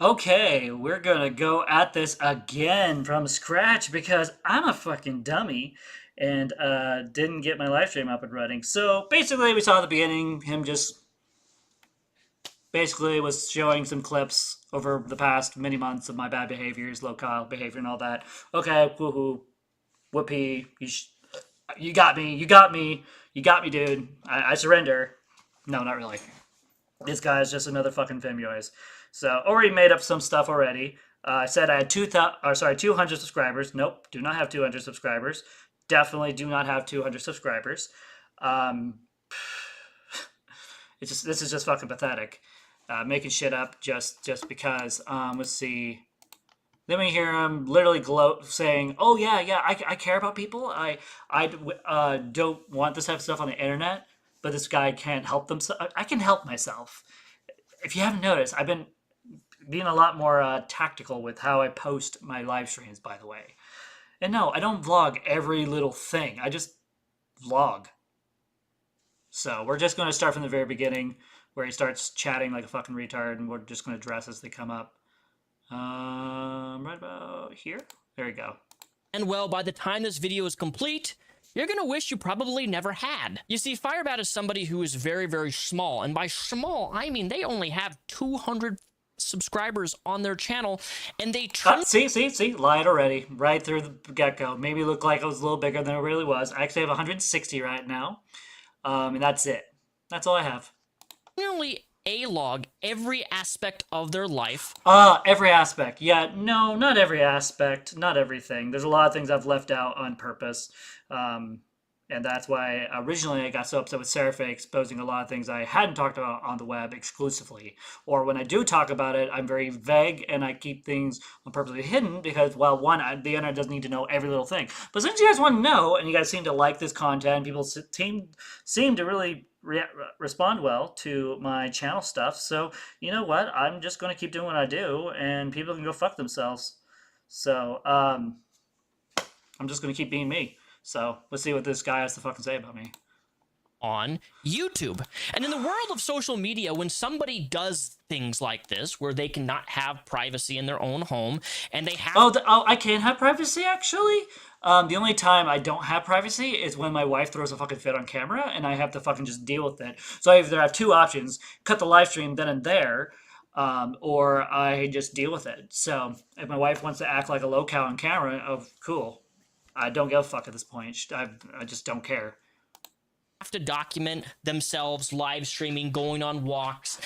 Okay, we're gonna go at this again from scratch because I'm a fucking dummy and didn't get my live stream up and running. So basically, we saw at the beginning him just basically was showing some clips over the past many months of my bad behaviors, low-kyle behavior, and all that. Okay, woohoo, whoopee, you got me, you got me, you got me, dude. I surrender. No, not really. This guy's just another fucking Femyoiz. So already made up some stuff already. I said I had 200 subscribers. Nope, do not have 200 subscribers. Definitely do not have 200 subscribers. Um, this is just fucking pathetic. Making shit up just because. Let's see. Then we hear him literally gloat, saying, "Oh yeah, yeah, I care about people. I don't want this type of stuff on the internet, but this guy can't help themselves. I can help myself. If you haven't noticed, I've been being a lot more tactical with how I post my live streams, by the way. And no, I don't vlog every little thing. I just vlog. So we're just going to start from the very beginning, where he starts chatting like a fucking retard, and we're just going to address as they come up. Right about here. There you go. And well, by the time this video is complete, you're gonna wish you probably never had. You see, Firebat is somebody who is very, very small, and by small, I mean they only have 200 subscribers on their channel, and they see, lied already, right through the get-go. Maybe it looked like it was a little bigger than it really was. I actually have 160 right now, and that's it. That's all I have. Generally A-log every aspect of their life. Every aspect. Yeah, no, not every aspect, not everything. There's a lot of things I've left out on purpose. And that's why originally I got so upset with Seraphe exposing a lot of things I hadn't talked about on the web exclusively. Or when I do talk about it, I'm very vague and I keep things on purposely hidden because, well, one, the internet doesn't need to know every little thing. But since you guys want to know and you guys seem to like this content, people seem to really respond well to my channel stuff. So, you know what? I'm just going to keep doing what I do and people can go fuck themselves. So, I'm just going to keep being me. So let's see what this guy has to fucking say about me. On YouTube. And in the world of social media, when somebody does things like this, where they cannot have privacy in their own home, and they have... I can have privacy, actually? The only time I don't have privacy is when my wife throws a fucking fit on camera, and I have to fucking just deal with it. So I either have two options, cut the live stream then and there, or I just deal with it. So if my wife wants to act like a low cow on camera, oh, cool. I don't give a fuck at this point. I just don't care. Have to document themselves live streaming, going on walks.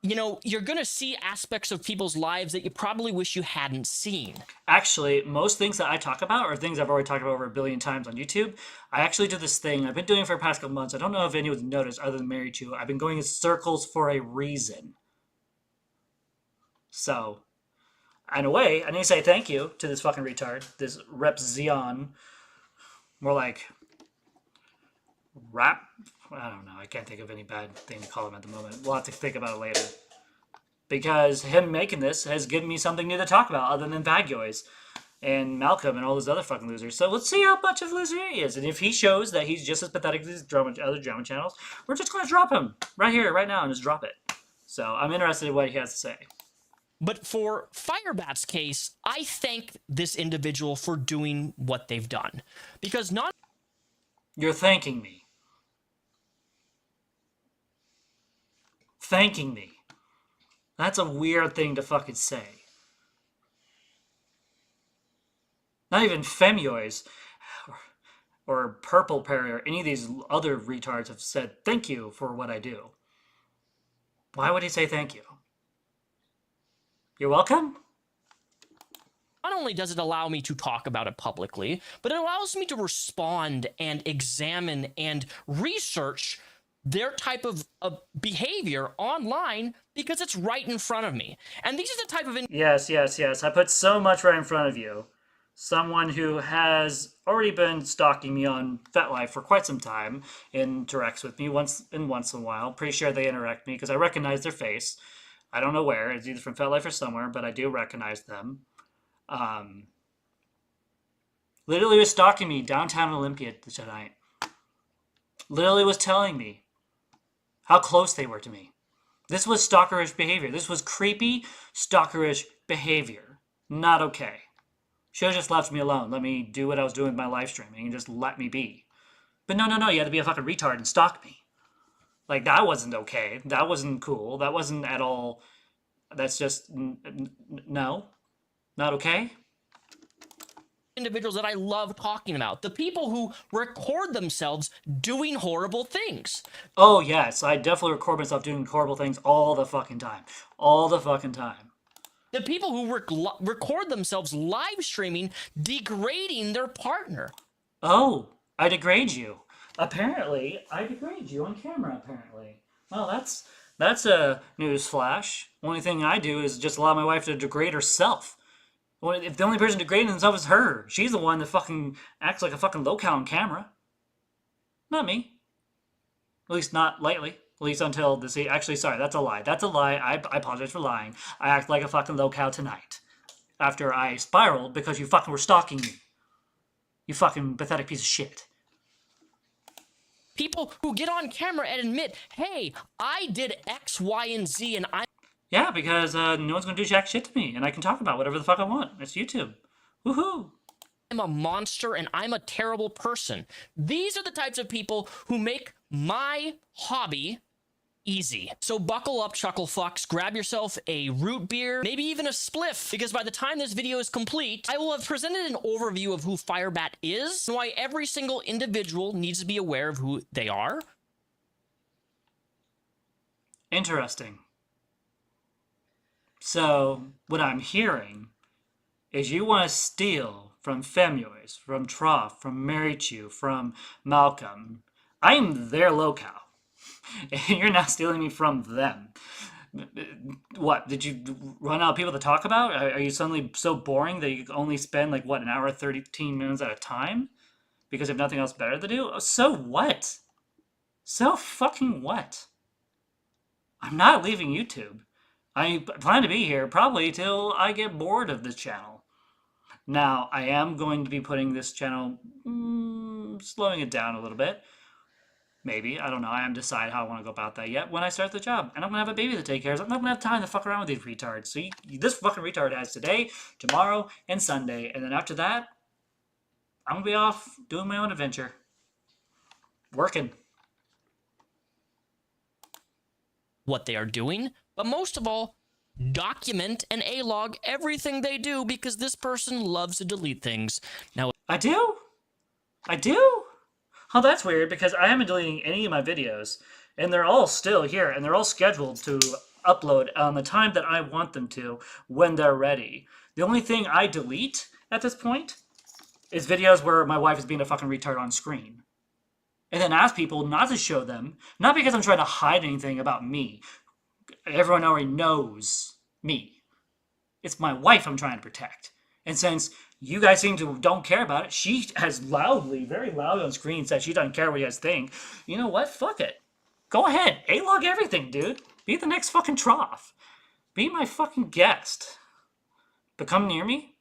You know, you're gonna see aspects of people's lives that you probably wish you hadn't seen. Actually, most things that I talk about are things I've already talked about over a billion times on YouTube. I actually do this thing I've been doing for the past couple months. I don't know if anyone's noticed other than Mary Chu. I've been going in circles for a reason. So, in a way, I need to say thank you to this fucking retard, this Repzion. More like rap. I don't know. I can't think of any bad thing to call him at the moment. We'll have to think about it later. Because him making this has given me something new to talk about other than Bagyoys and Malcolm and all those other fucking losers. So let's see how much of a loser he is. And if he shows that he's just as pathetic as these other drama channels, we're just going to drop him right here, right now, and just drop it. So I'm interested in what he has to say. But for Firebat's case, I thank this individual for doing what they've done. Because not... You're thanking me. Thanking me. That's a weird thing to fucking say. Not even Femyoiz or Purple Perry or any of these other retards have said thank you for what I do. Why would he say thank you? You're welcome? Not only does it allow me to talk about it publicly, but it allows me to respond and examine and research their type of behavior online because it's right in front of me. And these are the type of... Yes. I put so much right in front of you. Someone who has already been stalking me on FetLife for quite some time interacts with me once in a while. Pretty sure they interact me because I recognize their face. I don't know where. It's either from FetLife or somewhere, but I do recognize them. Literally was stalking me downtown Olympia tonight. Literally was telling me how close they were to me. This was stalkerish behavior. This was creepy, stalkerish behavior. Not okay. Should have just left me alone. Let me do what I was doing with my live streaming and just let me be. But no, you had to be a fucking retard and stalk me. Like, that wasn't okay. That wasn't cool. That wasn't at all... That's just... No. Not okay. Individuals that I love talking about. The people who record themselves doing horrible things. Oh, yes. I definitely record myself doing horrible things all the fucking time. All the fucking time. The people who record themselves live streaming degrading their partner. Oh, I degrade you. Apparently, I degrade you on camera, apparently. Well, that's a news flash. Only thing I do is just allow my wife to degrade herself. Well, if the only person degrading himself is her, she's the one that fucking acts like a fucking low-cow on camera. Not me. At least not lately. At least until this... Actually, sorry, that's a lie. That's a lie. I apologize for lying. I act like a fucking low-cow tonight. After I spiraled because you fucking were stalking me. You fucking pathetic piece of shit. People who get on camera and admit, hey, I did X, Y, and Z, and I... Yeah, because no one's going to do jack shit to me, and I can talk about whatever the fuck I want. It's YouTube. Woohoo! I'm a monster, and I'm a terrible person. These are the types of people who make my hobby easy. So buckle up, chuckle fucks, grab yourself a root beer, maybe even a spliff, because by the time this video is complete, I will have presented an overview of who Firebat is, and why every single individual needs to be aware of who they are. Interesting. So, what I'm hearing is you want to steal from Femuis, from Trough, from Marichu, from Malcolm. I'm their locale. And you're not stealing me from them. What, did you run out of people to talk about? Are you suddenly so boring that you only spend, like, what, an hour, 13 minutes at a time? Because you have nothing else better to do? So what? So fucking what? I'm not leaving YouTube. I plan to be here probably till I get bored of this channel. Now, I am going to be putting this channel, slowing it down a little bit. Maybe. I don't know. I haven't decided how I want to go about that yet when I start the job. And I'm going to have a baby to take care of. So I'm not going to have time to fuck around with these retards. So this fucking retard has today, tomorrow, and Sunday. And then after that, I'm going to be off doing my own adventure. Working. What they are doing, but most of all, document and A-log everything they do, because this person loves to delete things. Now, I do? I do? Oh, that's weird, because I haven't deleting any of my videos, and they're all still here, and they're all scheduled to upload on the time that I want them to, when they're ready. The only thing I delete at this point is videos where my wife is being a fucking retard on screen. And then ask people not to show them, not because I'm trying to hide anything about me. Everyone already knows me. It's my wife I'm trying to protect. And since you guys seem to don't care about it, she has loudly, very loud on screen said she doesn't care what you guys think. You know what? Fuck it. Go ahead. A-log everything, dude. Be the next fucking Trough. Be my fucking guest. But come near me,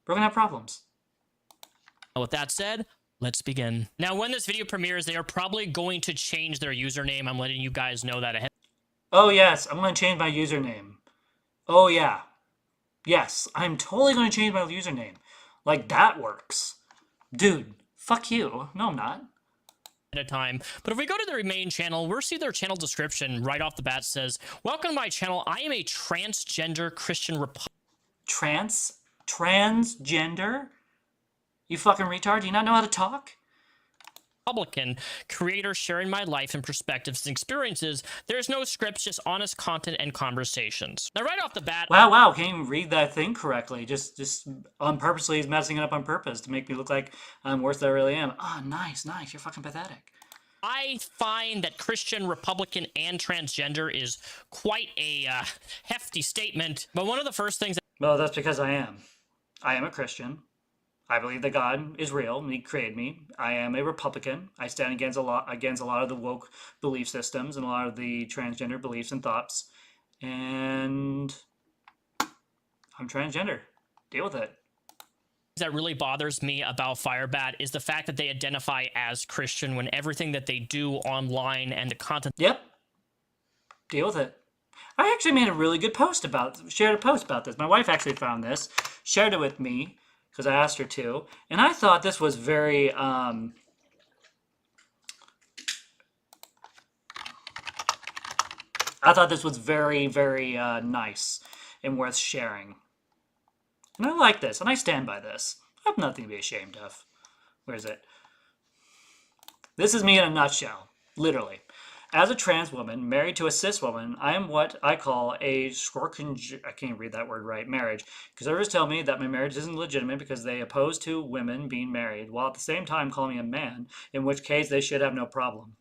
we're gonna have problems. with that said, let's begin. Now, when this video premieres, they are probably going to change their username. I'm letting you guys know that ahead. Oh, yes. I'm going to change my username. Oh, yeah. Yes. I'm totally going to change my username. Like, that works. Dude, fuck you. No, I'm not. At a time. But if we go to their main channel, we'll see their channel description right off the bat says, "Welcome to my channel. I am a transgender Christian Transgender? You fucking retard? Do you not know how to talk? Republican creator sharing my life and perspectives and experiences. There's no scripts, just honest content and conversations." Now, right off the bat, Wow, can't even read that thing correctly. Just on purposely, he's messing it up on purpose to make me look like I'm worse than I really am. Oh, nice. You're fucking pathetic. I find that Christian, Republican, and transgender is quite a hefty statement. But one of the first things... Well, that's because I am. I am a Christian. I believe that God is real and He created me. I am a Republican. I stand against a lot of the woke belief systems and a lot of the transgender beliefs and thoughts. And I'm transgender. Deal with it. That really bothers me about Firebat is the fact that they identify as Christian when everything that they do online and the content... Yep. Deal with it. I actually made a really good post shared a post about this. My wife actually found this, shared it with me, because I asked her to, and I thought this was very, I thought this was very, very nice and worth sharing. And I like this, and I stand by this. I have nothing to be ashamed of. Where is it? This is me in a nutshell, literally. As a trans woman married to a cis woman, I am what I call a I can't read that word right, marriage. Conservatives tell me that my marriage isn't legitimate because they oppose to women being married, while at the same time calling me a man, in which case they should have no problem.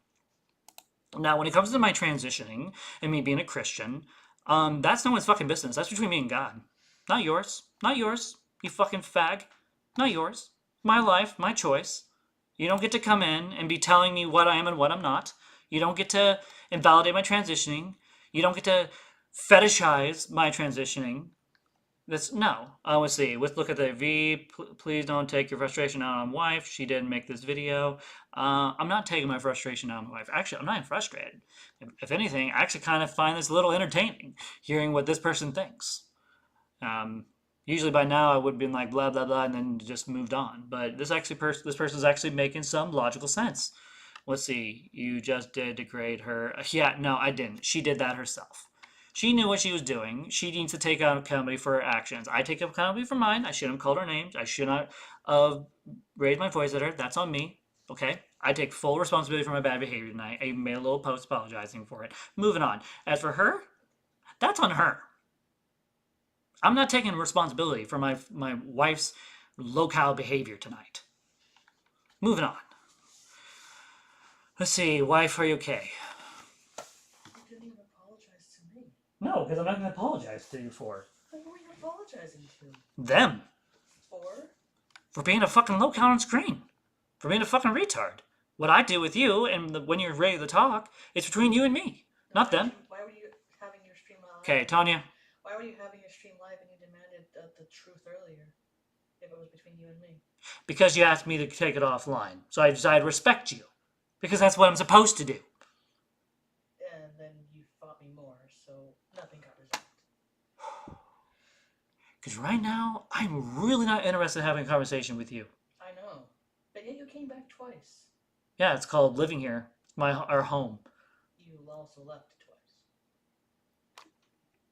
Now, when it comes to my transitioning and me being a Christian, that's no one's fucking business. That's between me and God. Not yours. Not yours, you fucking fag. Not yours. My life, my choice. You don't get to come in and be telling me what I am and what I'm not. You don't get to invalidate my transitioning. You don't get to fetishize my transitioning. No. Let's see. Let's look at the V. Please don't take your frustration out on wife. She didn't make this video. I'm not taking my frustration out on my wife. Actually, I'm not even frustrated. If anything, I actually kind of find this a little entertaining, hearing what this person thinks. Usually by now I would have been like blah blah blah and then just moved on. But this person's actually making some logical sense. Let's see. You just did degrade her. Yeah, no, I didn't. She did that herself. She knew what she was doing. She needs to take accountability for her actions. I take accountability for mine. I shouldn't have called her names. I should not have raised my voice at her. That's on me. Okay? I take full responsibility for my bad behavior tonight. I even made a little post apologizing for it. Moving on. As for her, that's on her. I'm not taking responsibility for my wife's locale behavior tonight. Moving on. Let's see. Wife, are you okay? You didn't even apologize to me. No, because I'm not going to apologize to you for. What were you apologizing to? Them. For? For being a fucking locale on screen. For being a fucking retard. What I do with you, and when you're ready to talk, it's between you and me. Not them. Why were you having your stream live? Okay, Tanya. Why were you having your stream live and you demanded the truth earlier? If it was between you and me. Because you asked me to take it offline. So I decided to respect you. Because that's what I'm supposed to do. And then you fought me more, so nothing got resolved. Because right now, I'm really not interested in having a conversation with you. I know. But yet you came back twice. Yeah, it's called living here. Our home. You also left twice.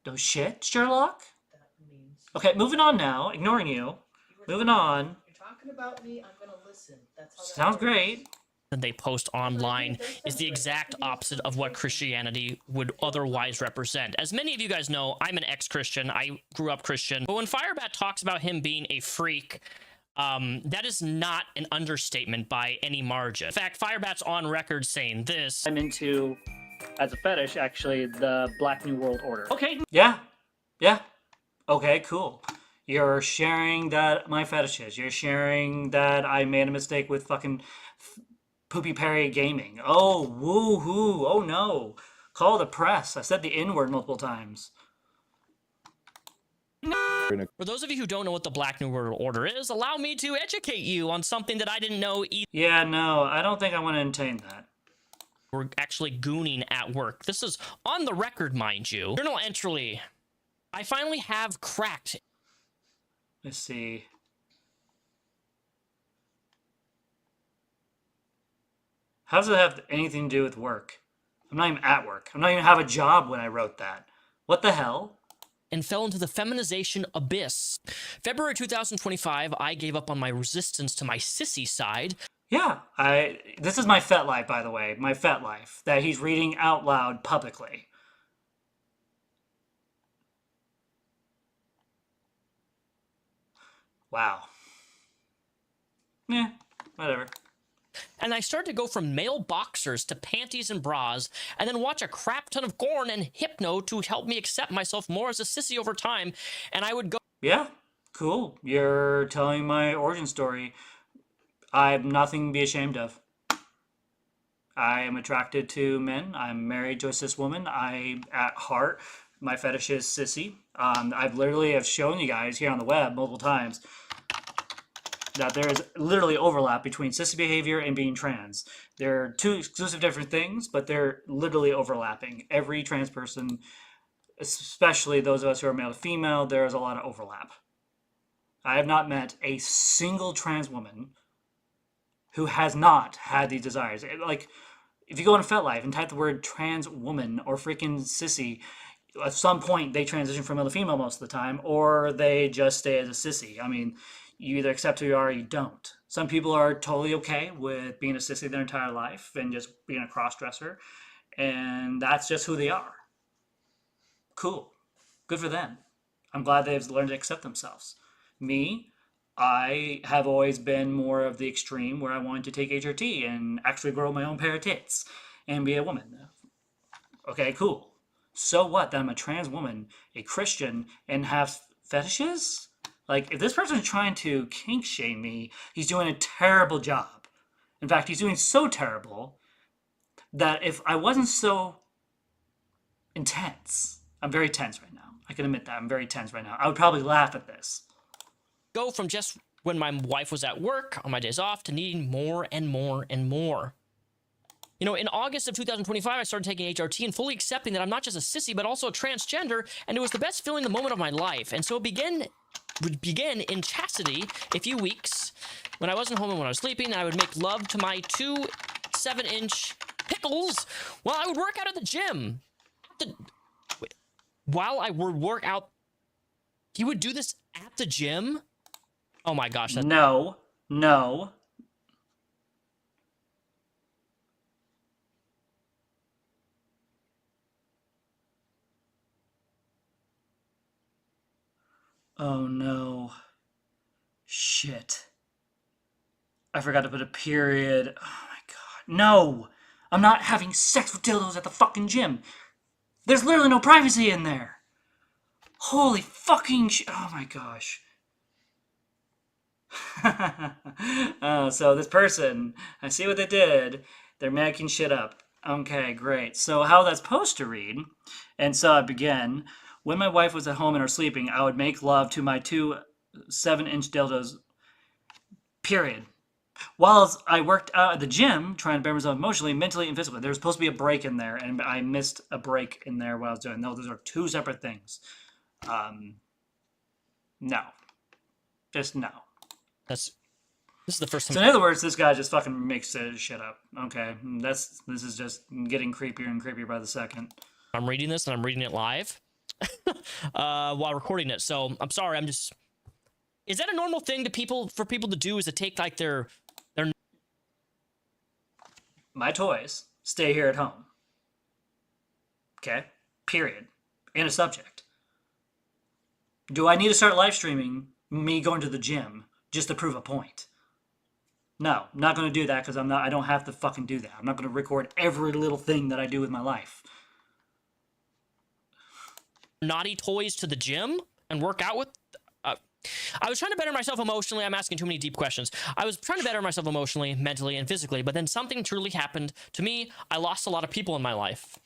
No shit, Sherlock? That means... Okay, moving on now. Ignoring you. Moving on. You're talking about me, I'm gonna listen. That's how that Sounds works. Great. That they post online is the exact opposite of what Christianity would otherwise represent. As many of you guys know, I'm an ex-Christian. I grew up Christian. But when Firebat talks about him being a freak, that is not an understatement by any margin. In fact, Firebat's on record saying this. I'm into, as a fetish, actually, the Black New World Order. Okay. Yeah. Yeah. Okay, cool. You're sharing that my fetish is. You're sharing that I made a mistake with fucking Poopy Perry Gaming. Oh, woo-hoo. Oh, no. Call the press. I said the N-word multiple times. For those of you who don't know what the Black New World Order is, allow me to educate you on something that I didn't know either. Yeah, no, I don't think I want to entertain that. We're actually gooning at work. This is on the record, mind you. Journal entry. I finally have cracked. Let's see. How does it have anything to do with work? I'm not even at work. I'm not even have a job when I wrote that. What the hell? And fell into the feminization abyss. February 2025, I gave up on my resistance to my sissy side. Yeah, this is my fet life, by the way. My fet life that he's reading out loud publicly. Wow. Yeah, whatever. And I started to go from male boxers to panties and bras, and then watch a crap ton of Gorn and Hypno to help me accept myself more as a sissy over time, and I would go... Yeah, cool. You're telling my origin story. I have nothing to be ashamed of. I am attracted to men. I'm married to a cis woman. At heart, my fetish is sissy. I've literally have shown you guys here on the web multiple times that there is literally overlap between sissy behavior and being trans. They're two exclusive different things, but they're literally overlapping. Every trans person especially those of us who are male to female, there is a lot of overlap. I have not met a single trans woman who has not had these desires. Like, if you go on FetLife and type the word trans woman or freaking sissy, at some point they transition from male to female most of the time, or they just stay as a sissy. I mean, you either accept who you are or you don't. Some people are totally okay with being a sissy their entire life and just being a cross-dresser, and that's just who they are. Cool. Good for them. I'm glad they've learned to accept themselves. Me, I have always been more of the extreme where I wanted to take HRT and actually grow my own pair of tits and be a woman. Okay, cool. So what that I'm a trans woman, a Christian, and have fetishes? Like, if this person is trying to kink shame me, he's doing a terrible job. In fact, he's doing so terrible that if I wasn't so intense, I'm very tense right now. I can admit that. I'm very tense right now. I would probably laugh at this. Go from just when my wife was at work on my days off to needing more and more and more. You know, in August of 2025, I started taking HRT and fully accepting that I'm not just a sissy, but also a transgender, and it was the best feeling the moment of my life. And so it would begin in chastity a few weeks. When I wasn't home and when I was sleeping, I would make love to my 2 7-inch pickles while I would work out at the gym. While I would work out, he would do this at the gym? Oh my gosh. No. Oh no. Shit. I forgot to put a period. Oh my god. No! I'm not having sex with dildos at the fucking gym. There's literally no privacy in there. Holy fucking shit. Oh my gosh. So this person, I see what they did. They're making shit up. Okay, great. So how that's supposed to read, and so I begin. When my wife was at home and or sleeping, I would make love to my 2 7-inch dildos, period. While I worked out at the gym, trying to better myself emotionally, mentally, and physically. There was supposed to be a break in there, and I missed a break in there while I was doing. No, those are 2 separate things. No. Just no. This is the first time. So in other words, this guy just fucking makes shit up. Okay, this is just getting creepier and creepier by the second. I'm reading this and I'm reading it live while recording it. So I'm sorry. Is that a normal thing for people to do? Is to take like their My toys stay here at home. Okay, period. In a subject. Do I need to start live streaming me going to the gym just to prove a point? No, I'm not going to do that because I don't have to fucking do that. I'm not going to record every little thing that I do with my life. naughty toys to the gym and work out with? I was trying to better myself emotionally. I'm asking too many deep questions. I was trying to better myself emotionally, mentally, and physically, but then something truly happened to me. I lost a lot of people in my life.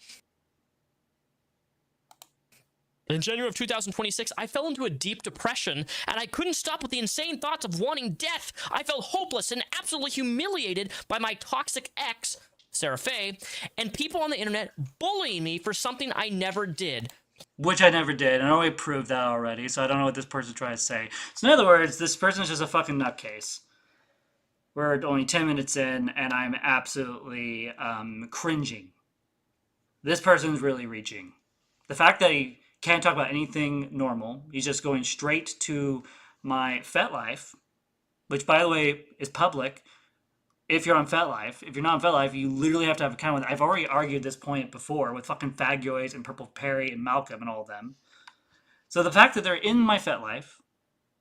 In January of 2026, I fell into a deep depression, and I couldn't stop with the insane thoughts of wanting death. I felt hopeless and absolutely humiliated by my toxic ex, Sarah Faye, and people on the internet bullying me for something I never did. Which I never did. I know we proved that already, so I don't know what this person's trying to say. So in other words, this person's just a fucking nutcase. We're only 10 minutes in, and I'm absolutely cringing. This person's really reaching. The fact that he can't talk about anything normal, he's just going straight to my FetLife, which, by the way, is public. If you're on FetLife, if you're not on FetLife, you literally have to have an account with it. I've already argued this point before with fucking Fagoys and Purple Perry and Malcolm and all of them. So the fact that they're in my FetLife,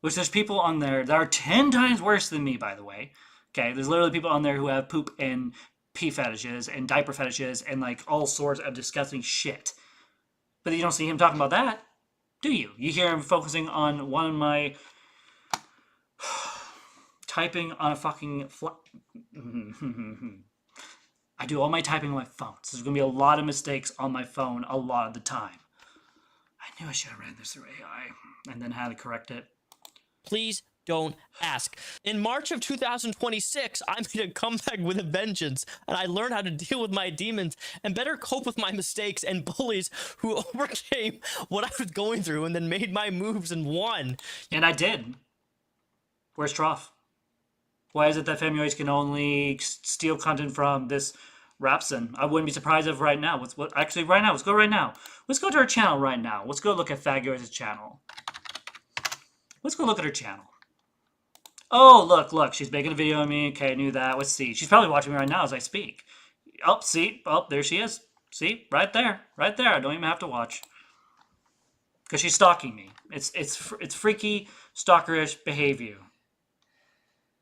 which there's people on there that are 10 times worse than me, by the way. Okay, there's literally people on there who have poop and pee fetishes and diaper fetishes and like all sorts of disgusting shit. But you don't see him talking about that, do you? You hear him focusing on one of my typing on a fucking I do all my typing on my phone, so there's going to be a lot of mistakes on my phone a lot of the time. I knew I should have ran this through AI and then had to correct it. Please don't ask. In March of 2026, I made a comeback with a vengeance, and I learned how to deal with my demons and better cope with my mistakes and bullies who overcame what I was going through and then made my moves and won. And I did. Where's Trough? Why is it that Femioids can only steal content from this Repzion? I wouldn't be surprised if right now. Actually, right now. Let's go right now. Let's go to her channel right now. Let's go look at Femioids' channel. Let's go look at her channel. Oh, look. She's making a video of me. Okay, I knew that. Let's see. She's probably watching me right now as I speak. Oh, see? Oh, there she is. See? Right there. Right there. I don't even have to watch. Because she's stalking me. It's freaky, stalkerish behavior.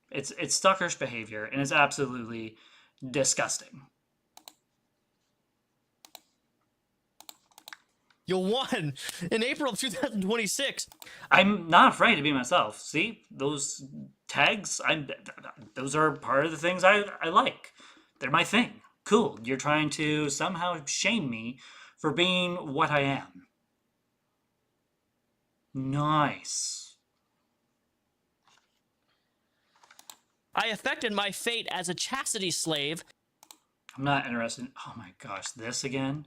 It's stalkerish behavior, and it's absolutely disgusting. You won in April of 2026. I'm not afraid to be myself. See, those tags, those are part of the things I like. They're my thing. Cool. You're trying to somehow shame me for being what I am. Nice. I affected my fate as a chastity slave. I'm not interested. Oh my gosh, this again?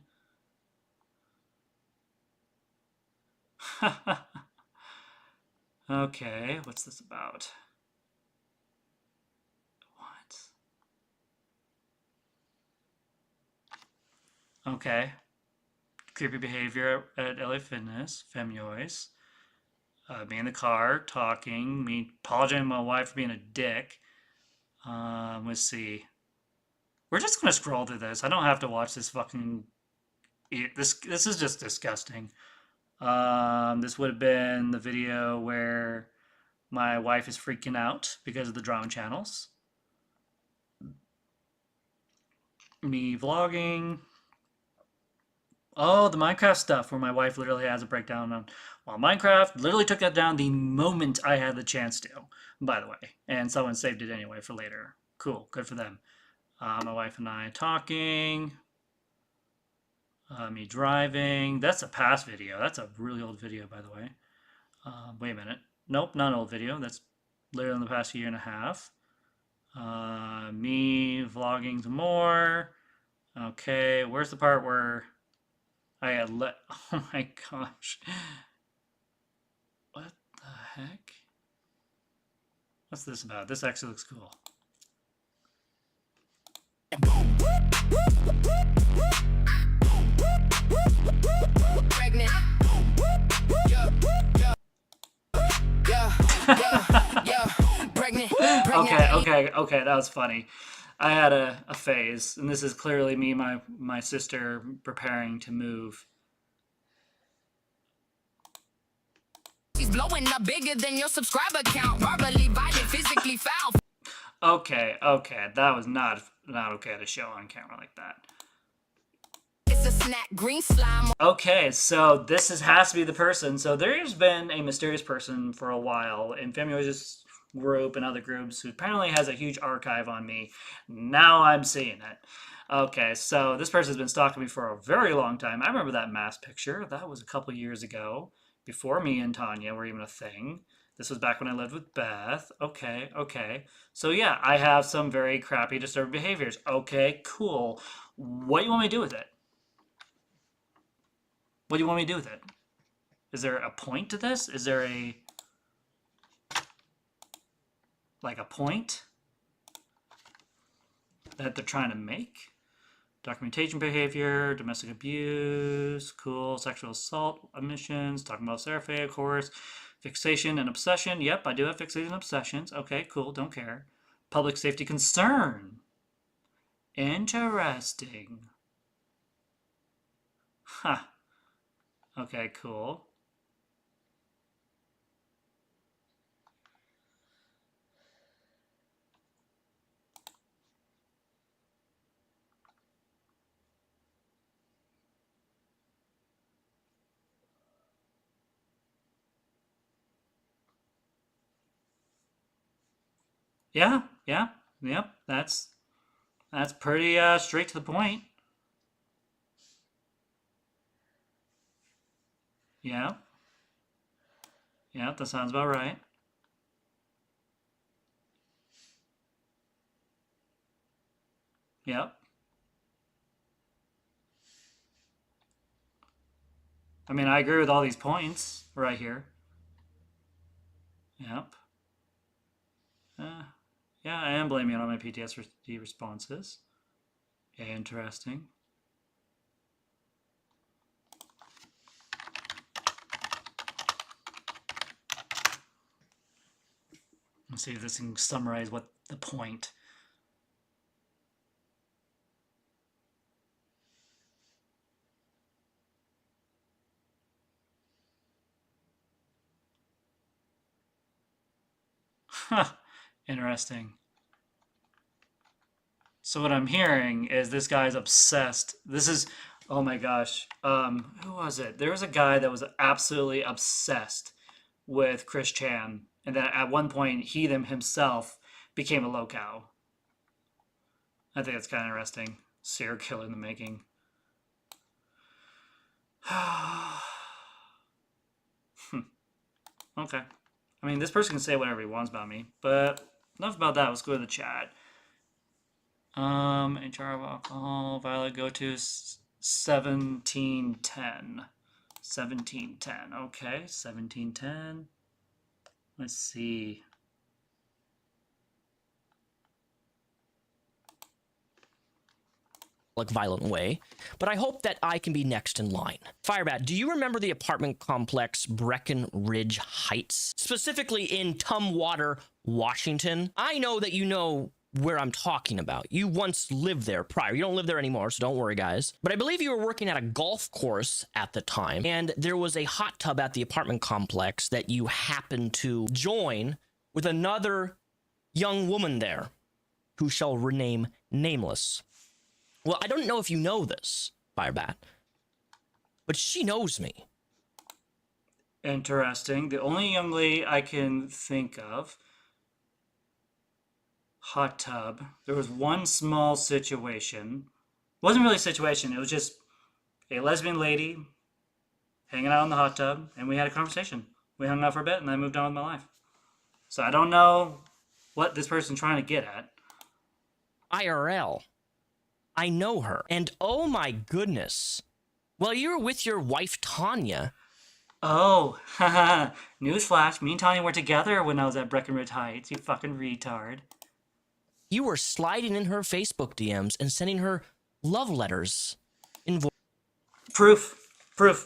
Okay, what's this about? What? Okay. Creepy behavior at LA Fitness, Femiois. Me in the car, talking, me apologizing to my wife for being a dick. Let's see. We're just gonna scroll through this. I don't have to watch this fucking... This is just disgusting. This would have been the video where my wife is freaking out because of the drama channels. Me vlogging. Oh, the Minecraft stuff where my wife literally has a breakdown on... Well, Minecraft literally took that down the moment I had the chance to, by the way. And someone saved it anyway for later. Cool, good for them. My wife and I talking. Me driving. That's a past video. That's a really old video, by the way. Wait a minute. Nope, not an old video. That's literally in the past year and a half. Me vlogging some more. Okay, where's the part where I had let... Oh my gosh. What the heck? What's this about? This actually looks cool. Pregnant. Okay, that was funny. I had a phase, and this is clearly me, my sister preparing to move. She's blowing up bigger than your subscriber count. Verbally violent, physically foul. Okay, that was not okay to show on camera like that. It's a snack, green slime. Okay, so has to be the person. So there's been a mysterious person for a while in Femioids' group and other groups who apparently has a huge archive on me. Now I'm seeing it. Okay, so this person's been stalking me for a very long time. I remember that mask picture. That was a couple years ago, before me and Tanya were even a thing. This was back when I lived with Beth. Okay. So yeah, I have some very crappy, disturbing behaviors. Okay, cool. What do you want me to do with it? What do you want me to do with it? Is there a point to this? Is there a point that they're trying to make? Documentation behavior, domestic abuse, cool, sexual assault, omissions, talking about Seraphe, of course, fixation and obsession. Yep, I do have fixation and obsessions. Okay, cool, don't care. Public safety concern. Interesting. Huh. Okay, cool. Yeah. That's pretty straight to the point. Yeah, that sounds about right. Yep. I mean, I agree with all these points right here. Yep. Yeah, I am blaming it on my PTSD responses. Interesting. Let's see if this can summarize what the point. Huh. Interesting. So what I'm hearing is this guy's obsessed. This is, oh my gosh. Who was it? There was a guy that was absolutely obsessed with Chris Chan, and that at one point he himself became a locale. I think that's kind of interesting. Serial killer in the making. Okay. I mean, this person can say whatever he wants about me, but enough about that. Let's go to the chat. HR of alcohol, Violet, go to 1710. 1710. Okay, 1710. Let's see. Violent way, but I hope that I can be next in line. Firebat, do you remember the apartment complex Breckenridge Heights, specifically in Tumwater, Washington? I know that you know where I'm talking about. You once lived there prior. You don't live there anymore, so don't worry, guys. But I believe you were working at a golf course at the time, and there was a hot tub at the apartment complex that you happened to join with another young woman there, who shall rename nameless. Well, I don't know if you know this, Firebat, but she knows me. Interesting. The only young lady I can think of, hot tub. There was one small situation. It wasn't really a situation. It was just a lesbian lady hanging out in the hot tub, and we had a conversation. We hung out for a bit, and I moved on with my life. So I don't know what this person's trying to get at. IRL. I know her. And oh my goodness. Well, you were with your wife, Tanya. Oh, haha. Newsflash, me and Tanya were together when I was at Breckenridge Heights, you fucking retard. You were sliding in her Facebook DMs and sending her love letters. Proof,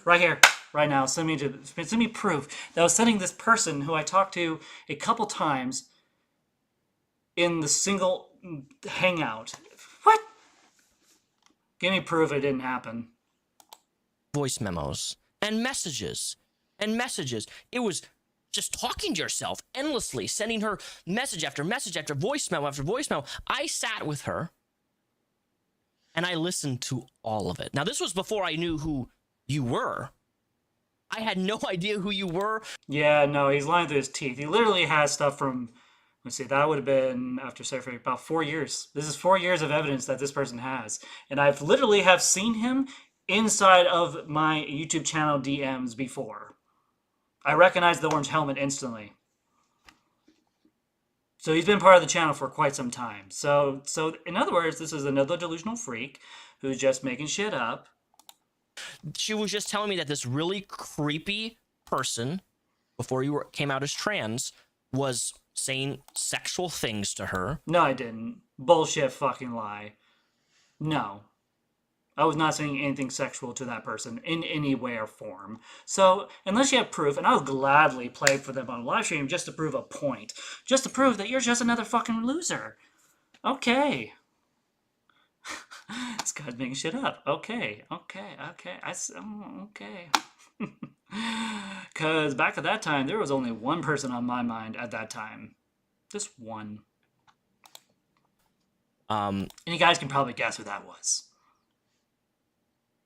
right here, right now. Send me proof that I was sending this person who I talked to a couple times in the single hangout. What? Give me proof it didn't happen. Voice memos and messages and messages. It was just talking to yourself endlessly, sending her message after message after voice memo after voice memo. I sat with her and I listened to all of it. Now, this was before I knew who you were. I had no idea who you were. Yeah, no, he's lying through his teeth. He literally has stuff from, let's see, that would have been after Surfing about 4 years. This is 4 years of evidence that this person has. And I've literally have seen him inside of my YouTube channel DMs before. I recognize the orange helmet instantly. So he's been part of the channel for quite some time. So in other words, this is another delusional freak who's just making shit up. She was just telling me that this really creepy person, before you came out as trans, was saying sexual things to her. No, I didn't. Bullshit fucking lie. No. I was not saying anything sexual to that person in any way or form. So, unless you have proof, and I'll gladly play for them on live stream just to prove a point. Just to prove that you're just another fucking loser. Okay. This guy's making shit up. Okay. Okay. Because back at that time, there was only one person on my mind at that time. Just one. And you guys can probably guess who that was.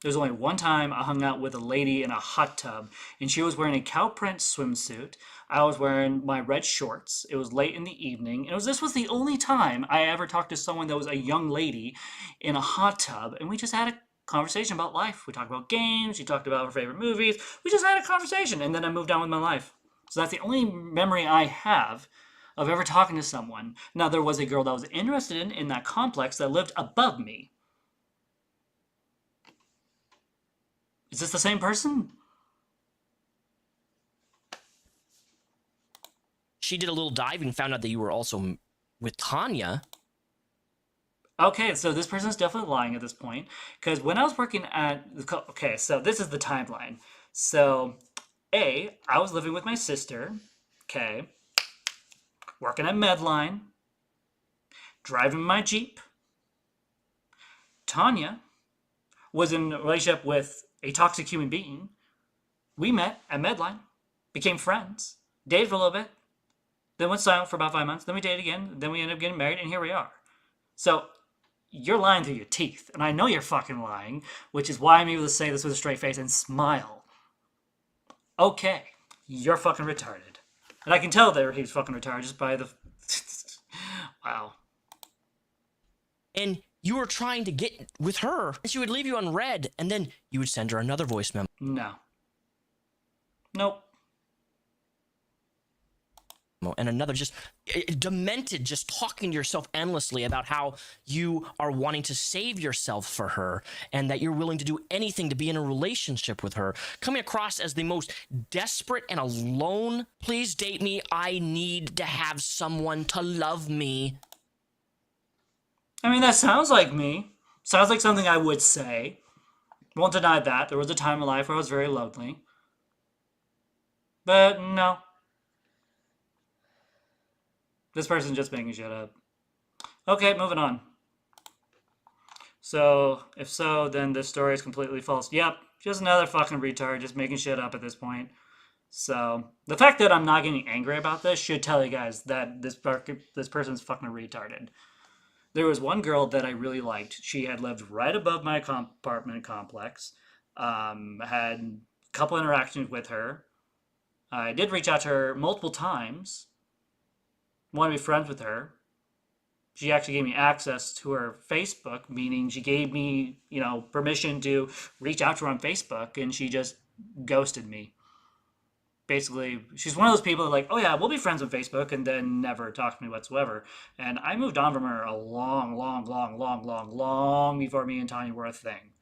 There was only one time I hung out with a lady in a hot tub, and she was wearing a cow print swimsuit. I was wearing my red shorts. It was late in the evening. And this was the only time I ever talked to someone that was a young lady in a hot tub, and we just had a conversation about life. We talked about games. She talked about her favorite movies. We just had a conversation, and then I moved on with my life. So that's the only memory I have of ever talking to someone. Now, there was a girl that I was interested in that complex that lived above me. Is this the same person? She did a little diving, found out that you were also with Tanya. Okay, so this person's definitely lying at this point. Because when I was working at... Okay, so this is the timeline. So, I was living with my sister. Okay. Working at Medline. Driving my Jeep. Tanya was in a relationship with a toxic human being. We met at Medline. Became friends. Dated for a little bit. Then went silent for about 5 months. Then we dated again. Then we ended up getting married, and here we are. So... you're lying through your teeth, and I know you're fucking lying, which is why I'm able to say this with a straight face and smile. Okay, you're fucking retarded. And I can tell that he was fucking retarded just by the... Wow. And you were trying to get with her. She would leave you on red, and then you would send her another voice memo. No. Nope. And another, just demented, just talking to yourself endlessly about how you are wanting to save yourself for her and that you're willing to do anything to be in a relationship with her, coming across as the most desperate and alone. Please date me. I need to have someone to love me. I mean, that sounds like me. Sounds like something I would say. Won't deny that. There was a time in life where I was very lonely. But no. This person's just making shit up. Okay, moving on. So, if so, then this story is completely false. Yep, just another fucking retard just making shit up at this point. So, the fact that I'm not getting angry about this should tell you guys that this person's fucking retarded. There was one girl that I really liked. She had lived right above my apartment complex. Had a couple interactions with her. I did reach out to her multiple times. Want to be friends with her. She actually gave me access to her Facebook, meaning she gave me, permission to reach out to her on Facebook, and she just ghosted me. Basically, she's one of those people that like, oh yeah, we'll be friends on Facebook, and then never talk to me whatsoever. And I moved on from her a long before me and Tanya were a thing.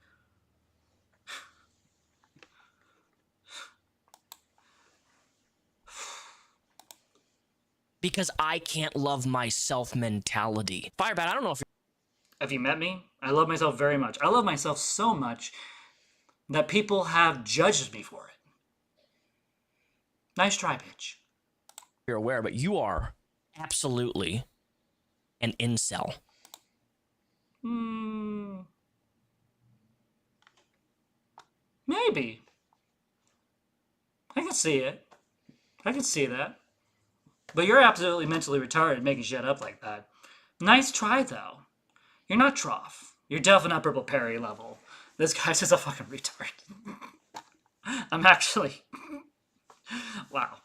Because I can't love myself mentality. Firebat, I don't know if you're... Have you met me? I love myself very much. I love myself so much that people have judged me for it. Nice try, bitch. You're aware, but you are absolutely an incel. Maybe. I can see it. I can see that. But you're absolutely mentally retarded making shit up like that. Nice try, though. You're not Trough. You're definitely not Purple Perry level. This guy's just a fucking retard. I'm actually... Wow.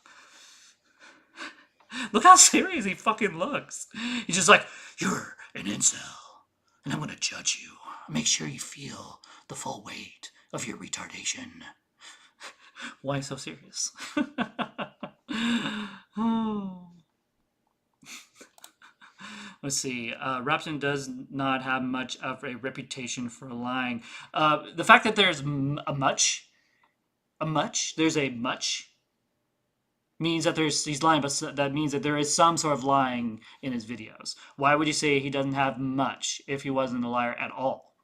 Look how serious he fucking looks. He's just like, you're an incel, and I'm gonna judge you. Make sure you feel the full weight of your retardation. Why so serious? Let's see. Repzion does not have much of a reputation for lying. The fact that there's there's a much, means that he's lying, but that means that there is some sort of lying in his videos. Why would you say he doesn't have much if he wasn't a liar at all?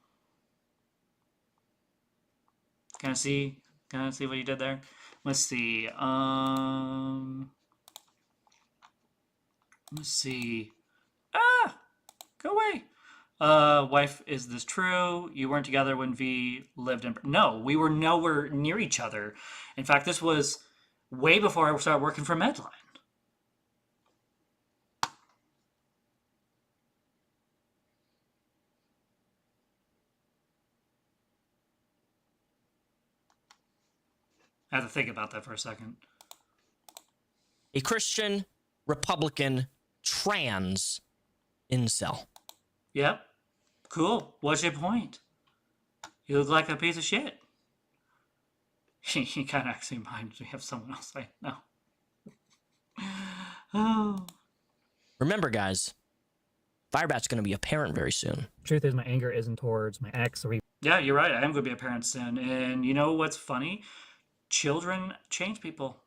Can I see what he did there? Let's see. Let's see. Go away. Wife, is this true? You weren't together when V lived in... No, we were nowhere near each other. In fact, this was way before I started working for Medline. I have to think about that for a second. A Christian, Republican, trans incel. Yep. Cool. What's your point? You look like a piece of shit. He kind of actually reminds me of someone else I know. Oh. Remember, guys, Firebat's going to be a parent very soon. Truth is, my anger isn't towards my ex or Yeah, you're right. I am going to be a parent soon. And you know what's funny? Children change people.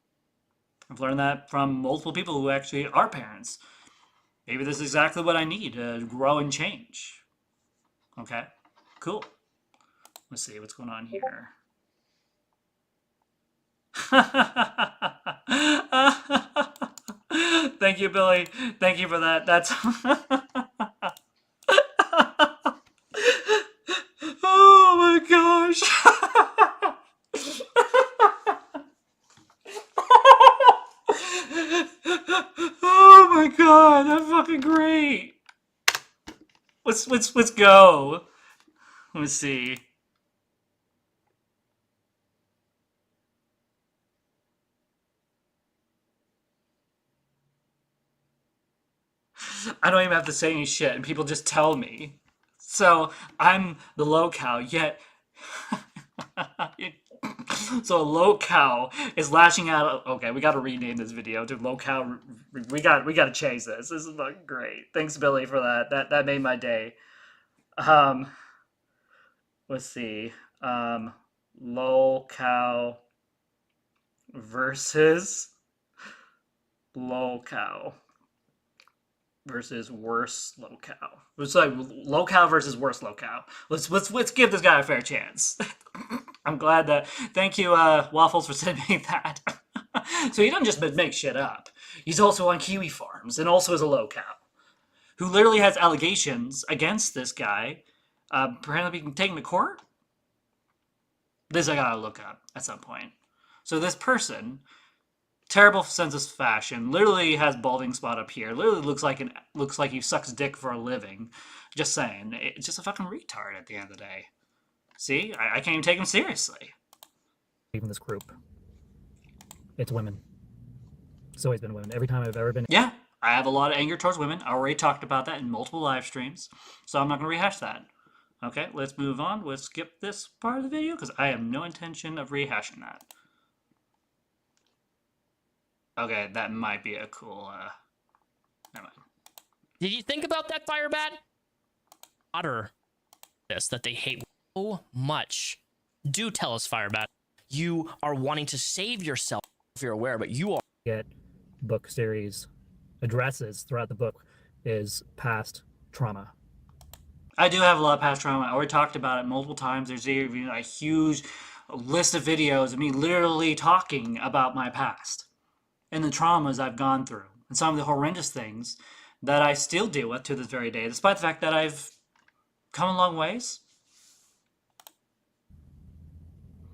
I've learned that from multiple people who actually are parents. Maybe this is exactly what I need to grow and change. Okay, cool. Let's see what's going on here. Thank you, Billy. Thank you for that. That's oh my gosh. Oh my god, that's fucking great. Let's go. Let's see. I don't even have to say any shit, and people just tell me. So I'm the low-cow, yet so a low-cow is lashing out. Okay, we got to rename this video to low-cow. We got to change this. This is fucking great. Thanks, Billy, for that. That made my day. Let's see. Low-cow versus low-cow versus worse low-cow. It's like low-cow versus worse low-cow. Let's give this guy a fair chance. I'm glad that. Thank you, Waffles, for sending me that. So he doesn't just make shit up. He's also on Kiwi Farms and also is a low-cow who literally has allegations against this guy, apparently being taken to court. This I gotta look up at some point. So this person, terrible sense of fashion, literally has balding spot up here. Literally looks like he sucks dick for a living. Just saying, it's just a fucking retard at the end of the day. See, I can't even take him seriously. even this group. It's women. It's always been women. Every time I've ever been. Yeah, I have a lot of anger towards women. I already talked about that in multiple live streams, so I'm not going to rehash that. Okay, let's move on. Let's skip this part of the video because I have no intention of rehashing that. Okay, that might be a cool, never mind. Did you think about that, Firebat? Utter this that they hate so much. Do tell us, Firebat. You are wanting to save yourself if you're aware, but you are. Get book series addresses throughout the book is past trauma. I do have a lot of past trauma. I already talked about it multiple times. There's even a huge list of videos of me literally talking about my past and the traumas I've gone through and some of the horrendous things that I still deal with to this very day, despite the fact that I've come a long ways.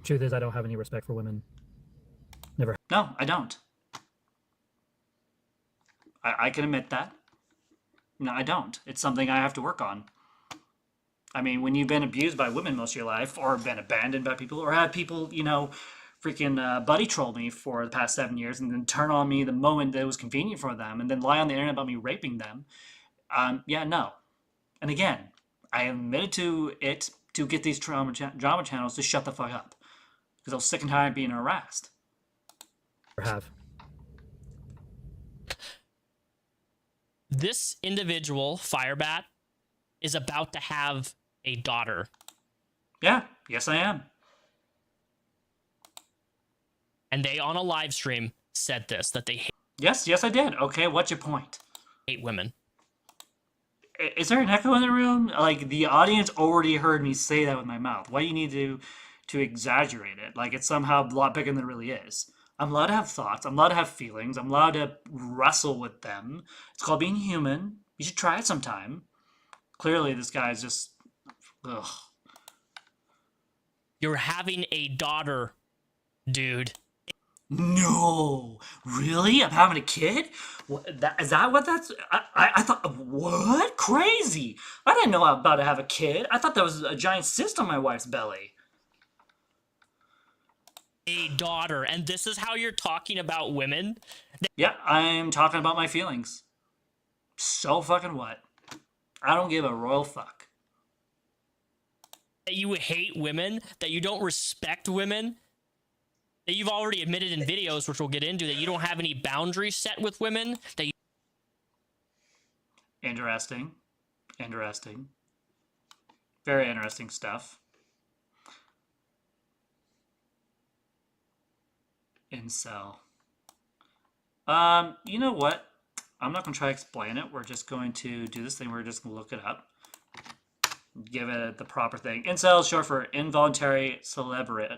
Truth is, I don't have any respect for women. Never. No, I don't. I can admit that. No, I don't. It's something I have to work on. I mean, when you've been abused by women most of your life, or been abandoned by people, or had people, you know, freaking buddy troll me for the past 7 years, and then turn on me the moment that it was convenient for them, and then lie on the internet about me raping them, yeah, no. And again, I admitted to it to get these drama channels to shut the fuck up. Because I was sick and tired of being harassed. have. This individual, Firebat, is about to have a daughter. Yeah, yes I am. And they, on a live stream, said this, that they Yes I did. Okay, what's your point? hate women. Is there an echo in the room? Like, the audience already heard me say that with my mouth. Why do you need to exaggerate it? Like, it's somehow a lot bigger than it really is. I'm allowed to have thoughts. I'm allowed to have feelings. I'm allowed to wrestle with them. It's called being human. You should try it sometime. Clearly, this guy's just... Ugh. You're having a daughter, dude. No, really? I'm having a kid? Is that what that's... I thought... What? Crazy. I didn't know I was about to have a kid. I thought that was a giant cyst on my wife's belly. A daughter, and this is how you're talking about women? Yeah, I'm talking about my feelings. So fucking what? I don't give a royal fuck. That you hate women, that you don't respect women, that you've already admitted in videos, which we'll get into, that you don't have any boundaries set with women, that you... Interesting. Interesting. Very interesting stuff. Incel. You know what? I'm not going to try to explain it. We're just going to do this thing. We're just going to look it up. Give it the proper thing. Incel is short for involuntary celebrate.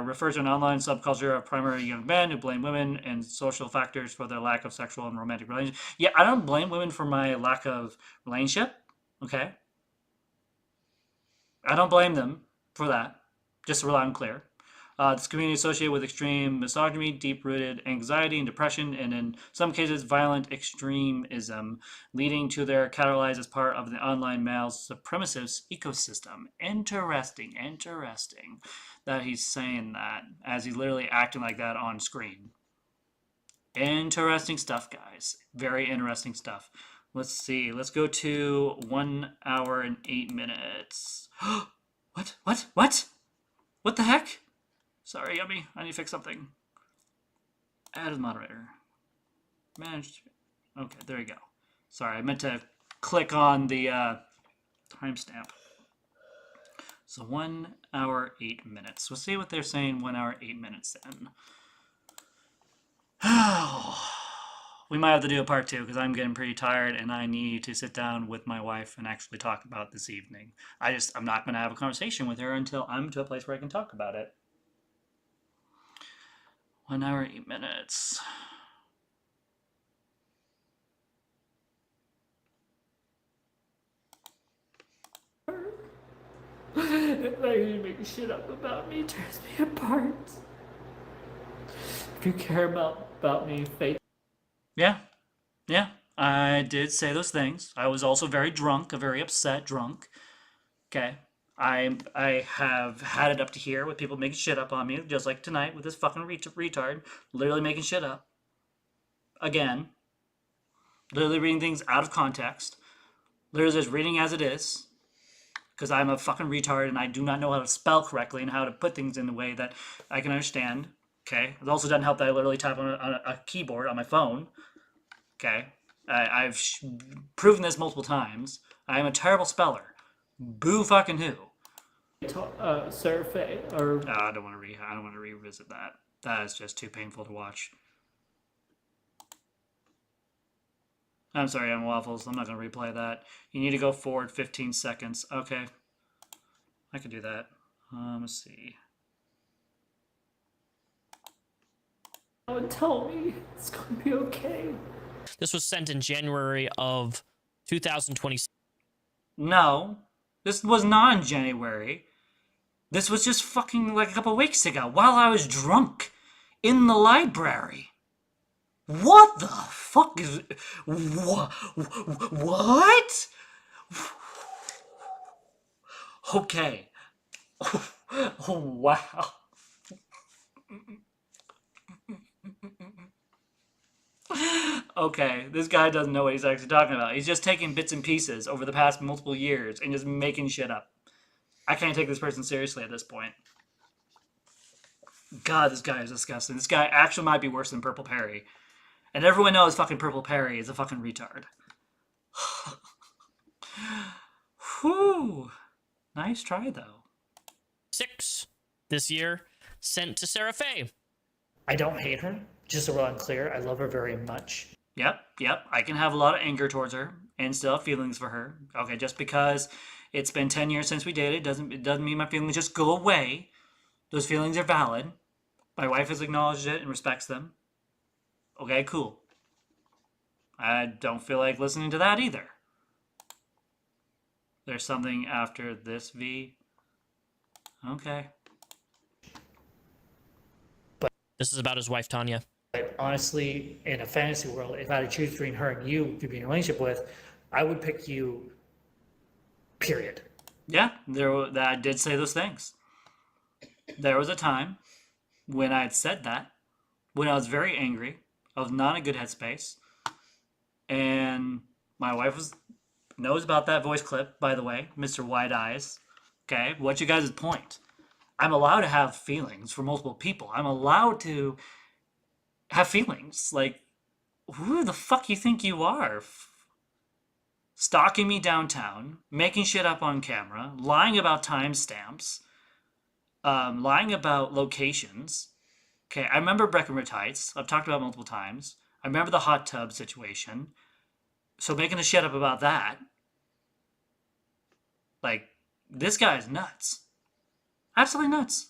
Refers to an online subculture of primarily young men who blame women and social factors for their lack of sexual and romantic relations. Yeah, I don't blame women for my lack of relationship. Okay? I don't blame them for that. Just so I'm clear. This community is associated with extreme misogyny, deep-rooted anxiety and depression, and in some cases, violent extremism, leading to their catalyzed as part of the online male supremacist ecosystem. Interesting that he's saying that, as he's literally acting like that on screen. Interesting stuff, guys. Very interesting stuff. Let's see. Let's go to 1 hour and 8 minutes. What? What the heck? Sorry, Yummy. I need to fix something. Add as moderator. Manage. Okay, there you go. Sorry, I meant to click on the timestamp. So 1 hour, 8 minutes. We'll see what they're saying 1 hour, 8 minutes then. We might have to do a part 2 because I'm getting pretty tired and I need to sit down with my wife and actually talk about this evening. I'm not going to have a conversation with her until I'm to a place where I can talk about it. 1 hour, 8 minutes. If you make shit up about me, tears me apart. If you care about me, faith. Yeah, I did say those things. I was also very drunk, a very upset drunk. Okay, I have had it up to here with people making shit up on me, just like tonight with this fucking retard, literally making shit up. Again, literally reading things out of context, literally just reading as it is, because I'm a fucking retard and I do not know how to spell correctly and how to put things in the way that I can understand. Okay, it also doesn't help that I literally type on a keyboard on my phone. Okay, I've proven this multiple times. I am a terrible speller. Boo fucking who. Survey or I don't want to revisit that. That is just too painful to watch. I'm sorry, I'm Waffles. I'm not going to replay that. You need to go forward 15 seconds. Okay. I can do that. Let's see. and tell me it's going to be okay. This was sent in January of 2026. No, this was not in January. This was just fucking like a couple weeks ago while I was drunk in the library. What the fuck is... What? Okay. Oh, wow. Okay, this guy doesn't know what he's actually talking about. He's just taking bits and pieces over the past multiple years and just making shit up. I can't take this person seriously at this point. God, this guy is disgusting. This guy actually might be worse than Purple Perry. And everyone knows fucking Purple Perry is a fucking retard. Whew. Nice try, though. 6 this year, sent to Sarah Faye. I don't hate her. Just so we're unclear, I love her very much. Yep. I can have a lot of anger towards her and still have feelings for her. Okay, just because it's been 10 years since we dated doesn't mean my feelings just go away. Those feelings are valid. My wife has acknowledged it and respects them. Okay, cool. I don't feel like listening to that either. There's something after this V. Okay. This is about his wife, Tanya. But honestly, in a fantasy world, if I had to choose between her and you to be in a relationship with, I would pick you, period. Yeah, I did say those things. There was a time when I had said that, when I was very angry. I was not in a good headspace. And my wife knows about that voice clip, by the way, Mr. Wide Eyes. Okay, what's your guys' point? I'm allowed to have feelings for multiple people. I'm allowed to have feelings. Like, who the fuck you think you are? Stalking me downtown, making shit up on camera, lying about timestamps, lying about locations. Okay, I remember Breckenridge Heights. I've talked about it multiple times. I remember the hot tub situation. So making a shit up about that. Like, this guy is nuts. Absolutely nuts.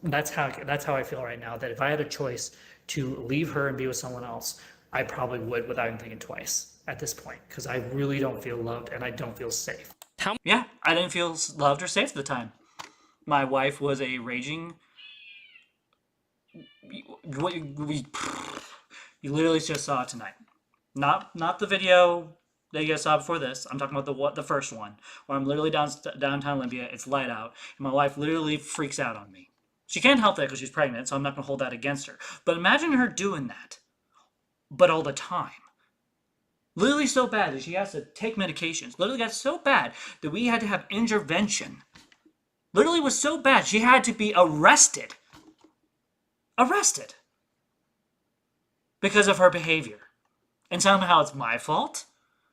That's how I feel right now. That if I had a choice to leave her and be with someone else, I probably would without even thinking twice at this point, because I really don't feel loved and I don't feel safe. Yeah, I didn't feel loved or safe at the time. My wife was a raging. You literally just saw it tonight. Not the video that you guys saw before this. I'm talking about the first one, where I'm literally downtown Olympia. It's light out, and my wife literally freaks out on me. She can't help that because she's pregnant, so I'm not going to hold that against her. But imagine her doing that, but all the time. Literally so bad that she has to take medications. Literally got so bad that we had to have intervention. Literally was so bad she had to be arrested. Arrested. Because of her behavior. And somehow it's my fault?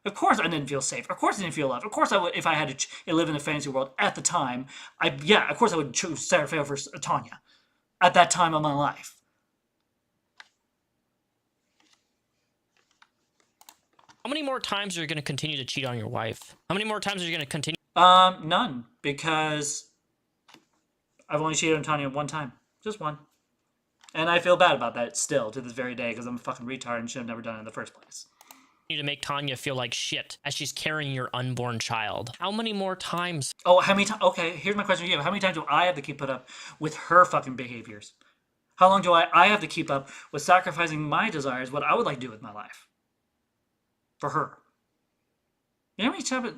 Of course I didn't feel safe. Of course I didn't feel loved. Of course I would, if I had to live in a fantasy world at the time, of course I would choose Sarah Faye over Tanya. At that time of my life. How many more times are you going to continue to cheat on your wife? How many more times are you going to continue? None. Because I've only cheated on Tanya one time. Just one. And I feel bad about that still to this very day because I'm a fucking retard and should have never done it in the first place. To make Tanya feel like shit as she's carrying your unborn child. How many more times? Oh, how many times? Okay, here's my question to you. How many times do I have to keep up with her fucking behaviors? How long do I have to keep up with sacrificing my desires, what I would like to do with my life? For her. You know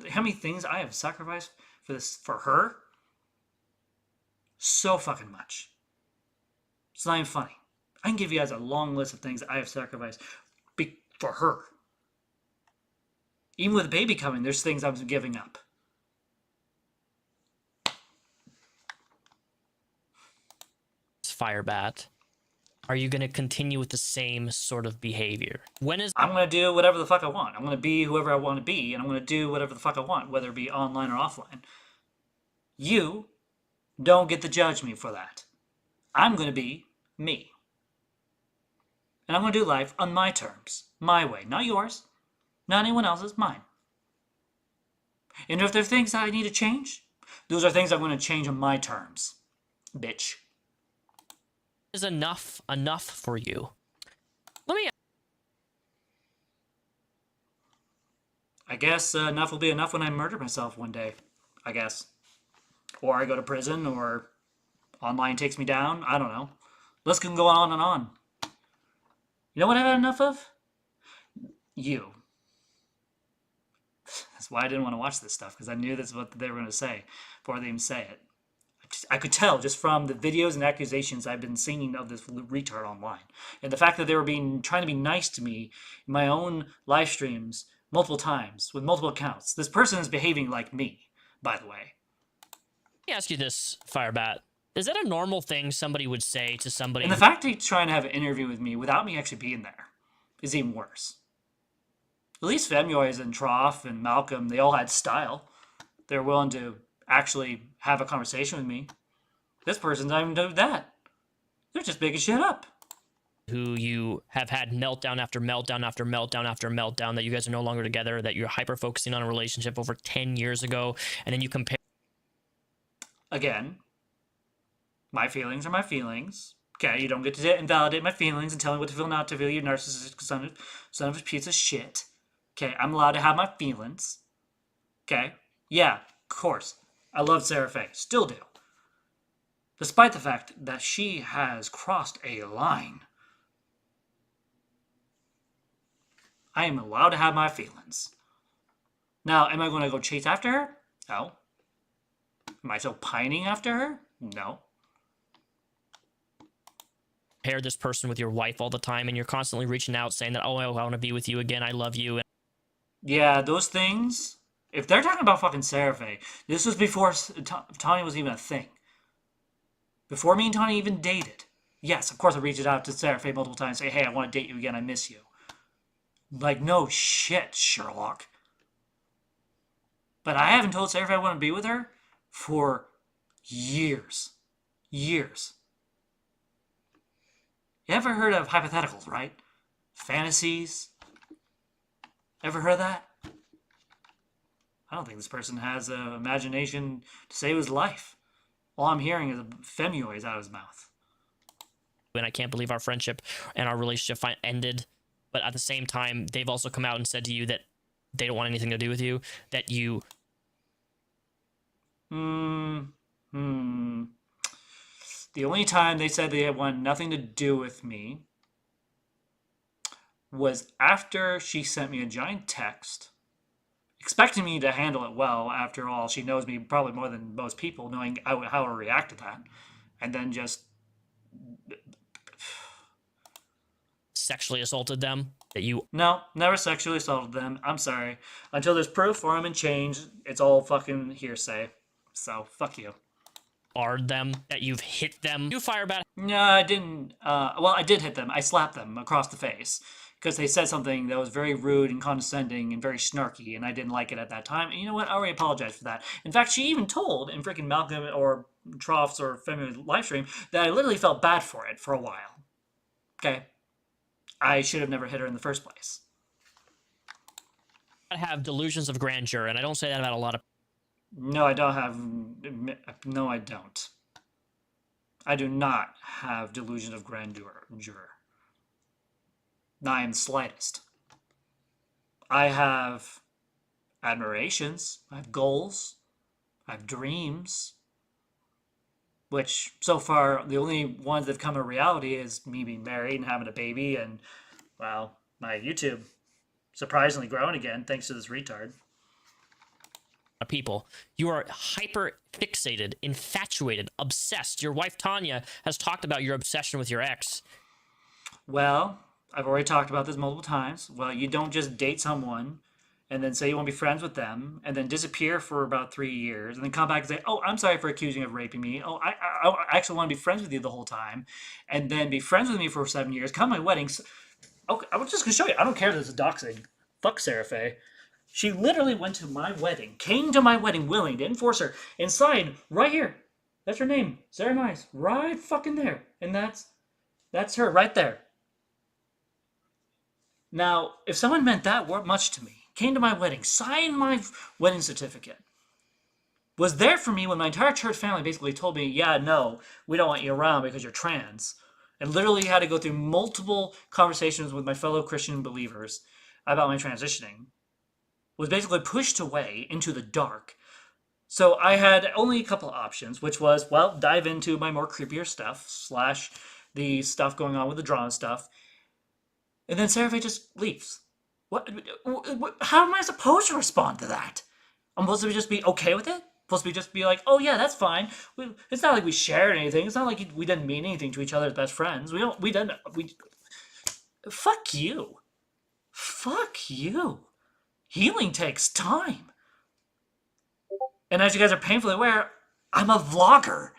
how many things I have sacrificed for her? So fucking much. It's not even funny. I can give you guys a long list of things that I have sacrificed for her. Even with a baby coming, there's things I'm giving up. Firebat, are you going to continue with the same sort of behavior? I'm going to do whatever the fuck I want. I'm going to be whoever I want to be, and I'm going to do whatever the fuck I want, whether it be online or offline. You don't get to judge me for that. I'm going to be me. And I'm going to do life on my terms, my way, not yours. Not anyone else's, mine. And if there are things that I need to change, those are things I'm going to change on my terms. Bitch. Is enough for you? Let me. I guess enough will be enough when I murder myself one day. I guess. Or I go to prison, or online takes me down. I don't know. List can go on and on. You know what I've had enough of? You. That's why I didn't want to watch this stuff, because I knew that's what they were going to say before they even say it. I could tell just from the videos and accusations I've been seeing of this retard online. And the fact that they were trying to be nice to me in my own live streams multiple times with multiple accounts. This person is behaving like me, by the way. Let me ask you this, Firebat. Is that a normal thing somebody would say to somebody? And the fact that he's trying to have an interview with me without me actually being there is even worse. At least Femyoys and Trough and Malcolm, they all had style. They're willing to actually have a conversation with me. This person's not even doing that. They're just making shit up. Who you have had meltdown after meltdown after meltdown after meltdown, that you guys are no longer together, that you're hyper-focusing on a relationship over 10 years ago, and then you compare... Again, my feelings are my feelings. Okay, you don't get to invalidate my feelings and tell me what to feel and not to feel, you narcissistic son of a piece of shit. Okay, I'm allowed to have my feelings. Okay? Yeah, of course. I love Sarah Faye. Still do. Despite the fact that she has crossed a line. I am allowed to have my feelings. Now, am I going to go chase after her? No. Am I still pining after her? No. Compare this person with your wife all the time, and you're constantly reaching out saying that, oh, I want to be with you again, I love you. Yeah, those things. If they're talking about fucking Sarah Faye, this was before Tanya was even a thing. Before me and Tanya even dated. Yes, of course I reached out to Sarah Faye multiple times, say, hey, I want to date you again, I miss you. Like, no shit, Sherlock. But I haven't told Sarah Faye I want to be with her for years. Years. You ever heard of hypotheticals, right? Fantasies? Ever heard of that? I don't think this person has an imagination to save his life. All I'm hearing is a femuoids out of his mouth. And I can't believe our friendship and our relationship ended. But at the same time, they've also come out and said to you that they don't want anything to do with you, that you... The only time they said they wanted nothing to do with me was after she sent me a giant text, expecting me to handle it well. After all, she knows me probably more than most people, knowing how I react to that. And then just... sexually assaulted them? That you... No, never sexually assaulted them. I'm sorry. Until there's proof or I'm in change, it's all fucking hearsay. So, fuck you. ...barred them? That you've hit them? You fire back... No, I didn't. Well, I did hit them. I slapped them across the face. Because they said something that was very rude and condescending and very snarky, and I didn't like it at that time. And you know what? I already apologized for that. In fact, she even told in freaking Malcolm or Troughs or Feminine Livestream that I literally felt bad for it for a while. Okay? I should have never hit her in the first place. I have delusions of grandeur, and I don't say that about a lot of... No, I don't have... No, I don't. I do not have delusions of grandeur. Not in the slightest. I have admirations. I have goals. I have dreams. Which, so far, the only ones that have come to reality is me being married and having a baby and, well, my YouTube surprisingly growing again thanks to this retard. People. You are hyper fixated, infatuated, obsessed. Your wife, Tanya, has talked about your obsession with your ex. Well, I've already talked about this multiple times. Well, you don't just date someone and then say you want to be friends with them and then disappear for about 3 years and then come back and say, oh, I'm sorry for accusing you of raping me. Oh, I actually want to be friends with you the whole time and then be friends with me for 7 years. Come to my wedding. Okay, I'm just going to show you. I don't care if this is doxing. Fuck Sarah Faye. She literally went to my wedding, came to my wedding willing to enforce her, and signed right here. That's her name, Sarah Mize, right fucking there. And that's her right there. Now, if someone meant that much to me, came to my wedding, signed my wedding certificate, was there for me when my entire church family basically told me, yeah, no, we don't want you around because you're trans, and literally had to go through multiple conversations with my fellow Christian believers about my transitioning, was basically pushed away into the dark. So I had only a couple of options, which was, well, dive into my more creepier stuff, / the stuff going on with the drama stuff, and then Sarah Faye just leaves. What? How am I supposed to respond to that? I'm supposed to just be okay with it? Supposed to just be like, oh yeah, that's fine. It's not like we shared anything. It's not like we didn't mean anything to each other as best friends. Fuck you. Fuck you. Healing takes time. And as you guys are painfully aware, I'm a vlogger.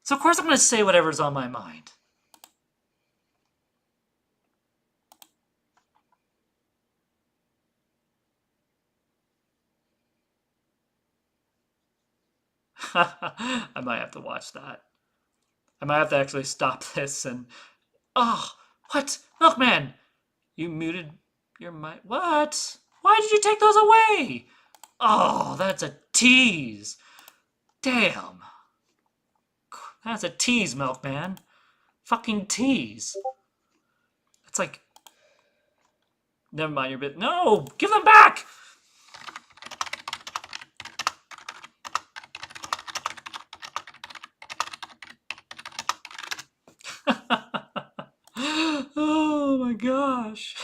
So of course I'm going to say whatever's on my mind. I might have to watch that. I might have to actually stop this and... Oh, what? Milkman! You muted your mic. What? Why did you take those away? Oh, that's a tease. Damn. That's a tease, Milkman. Fucking tease. It's like... Never mind your bit. No! Give them back! Oh my gosh.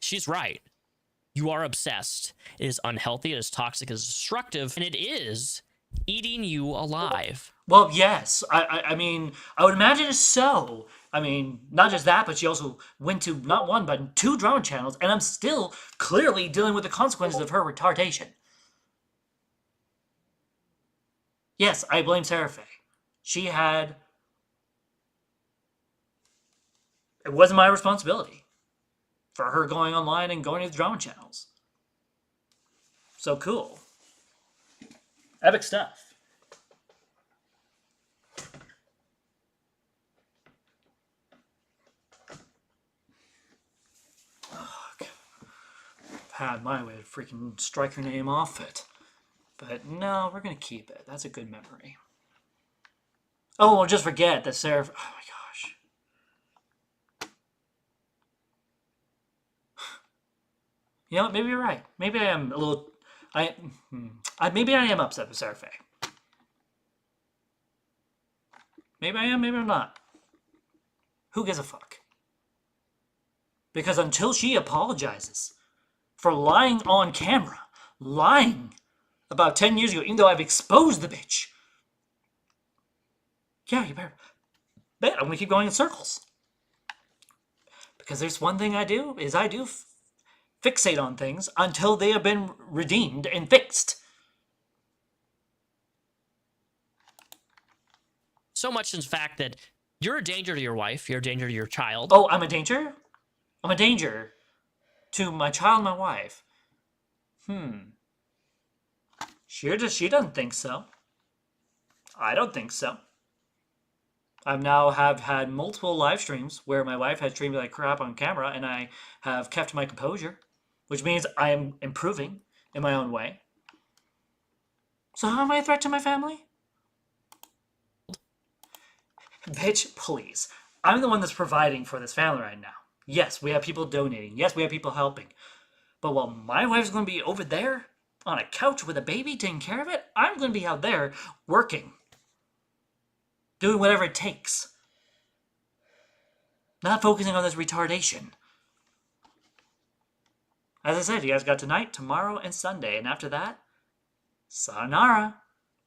She's right. You are obsessed. It is unhealthy, it is toxic, it is destructive, and it is eating you alive. Well, yes. I mean, I would imagine so. I mean, not just that, but she also went to not one, but 2 drone channels, and I'm still clearly dealing with the consequences of her retardation. Yes, I blame Sarah Faye. It wasn't my responsibility for her going online and going to the drama channels. So cool. Epic stuff. Had my way to freaking strike her name off it. But no, we're going to keep it. That's a good memory. Oh, we'll just forget that Sarah... Oh my gosh. You know what? Maybe you're right. Maybe I am a little... maybe I am upset with Sarah Faye. Maybe I am, maybe I'm not. Who gives a fuck? Because until she apologizes for lying on camera, lying about 10 years ago, even though I've exposed the bitch, yeah, you better bet I'm going to keep going in circles. Because there's one thing I do, is I do fixate on things until they have been redeemed and fixed. So much in fact that you're a danger to your wife, you're a danger to your child. Oh, I'm a danger? I'm a danger to my child and my wife. She doesn't think so. I don't think so. I've now had multiple live streams where my wife has streamed like crap on camera and I have kept my composure, which means I am improving in my own way. So how am I a threat to my family? Bitch, please. I'm the one that's providing for this family right now. Yes, we have people donating. Yes, we have people helping. But while my wife's going to be over there on a couch with a baby taking care of it, I'm going to be out there working. Doing whatever it takes. Not focusing on this retardation. As I said, you guys got tonight, tomorrow, and Sunday. And after that, sayonara.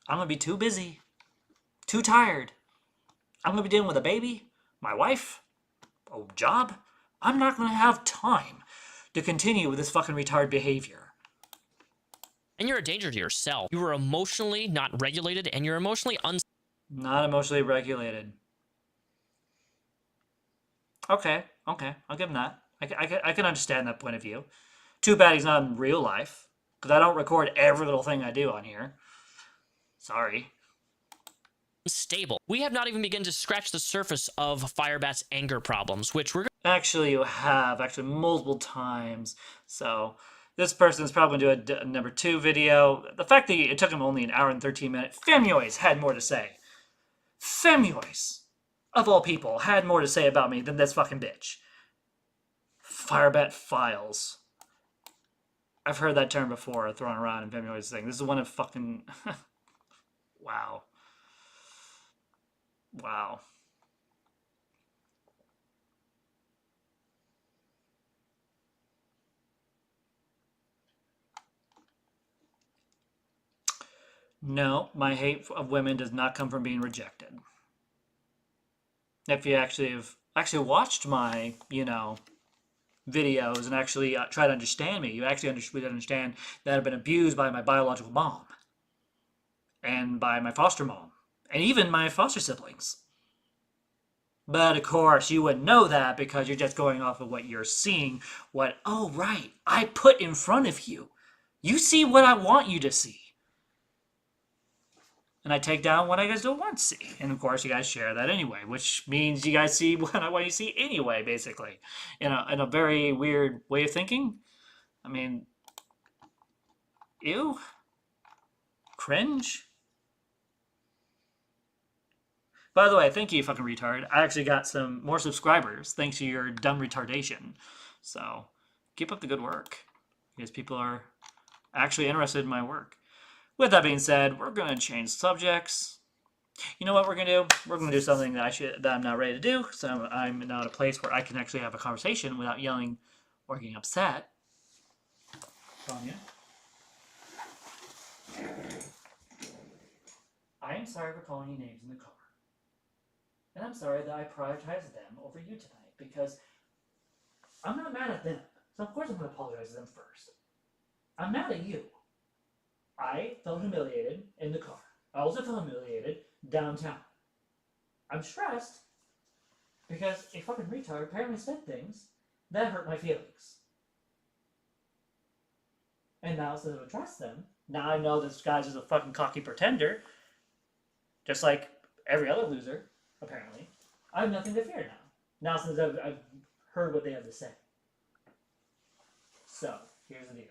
I'm going to be too busy. Too tired. I'm going to be dealing with a baby, my wife, a job. I'm not going to have time to continue with this fucking retarded behavior. And you're a danger to yourself. You are emotionally not regulated, and you're emotionally Not emotionally regulated. Okay, I'll give him that. I can understand that point of view. Too bad he's not in real life, because I don't record every little thing I do on here. Sorry. unstable. We have not even begun to scratch the surface of Firebat's anger problems, which we're Actually, you have. Actually, multiple times. So, this person's probably going to do a number 2 video. The fact that it took him only an hour and 13 minutes, Femuoys had more to say. Femuoys, of all people, had more to say about me than this fucking bitch. Firebat Files. I've heard that term before thrown around in Femuoys thing. This is one of fucking... Wow. Wow. No, my hate of women does not come from being rejected. If you actually have watched my, videos and actually try to understand me, you actually would understand that I've been abused by my biological mom and by my foster mom and even my foster siblings. But of course, you wouldn't know that because you're just going off of what you're seeing. Oh, right, I put in front of you. You see what I want you to see. And I take down what I guys don't want to see. And of course, you guys share that anyway, which means you guys see what I want you to see anyway, basically. In a very weird way of thinking. I mean, ew. Cringe. By the way, thank you, fucking retard. I actually got some more subscribers thanks to your dumb retardation. So, keep up the good work. Because people are actually interested in my work. With that being said, we're going to change subjects. You know what we're going to do? We're going to do something that I'm not ready to do. So I'm now at a place where I can actually have a conversation without yelling or getting upset. Sonia? I am sorry for calling you names in the car. And I'm sorry that I prioritized them over you tonight because I'm not mad at them. So of course I'm going to apologize to them first. I'm mad at you. I felt humiliated in the car. I also feel humiliated downtown. I'm stressed because a fucking retard apparently said things that hurt my feelings. And now instead of address them, now I know this guy's just a fucking cocky pretender, just like every other loser, apparently. I have nothing to fear now. Now since I've heard what they have to say. So, here's the deal.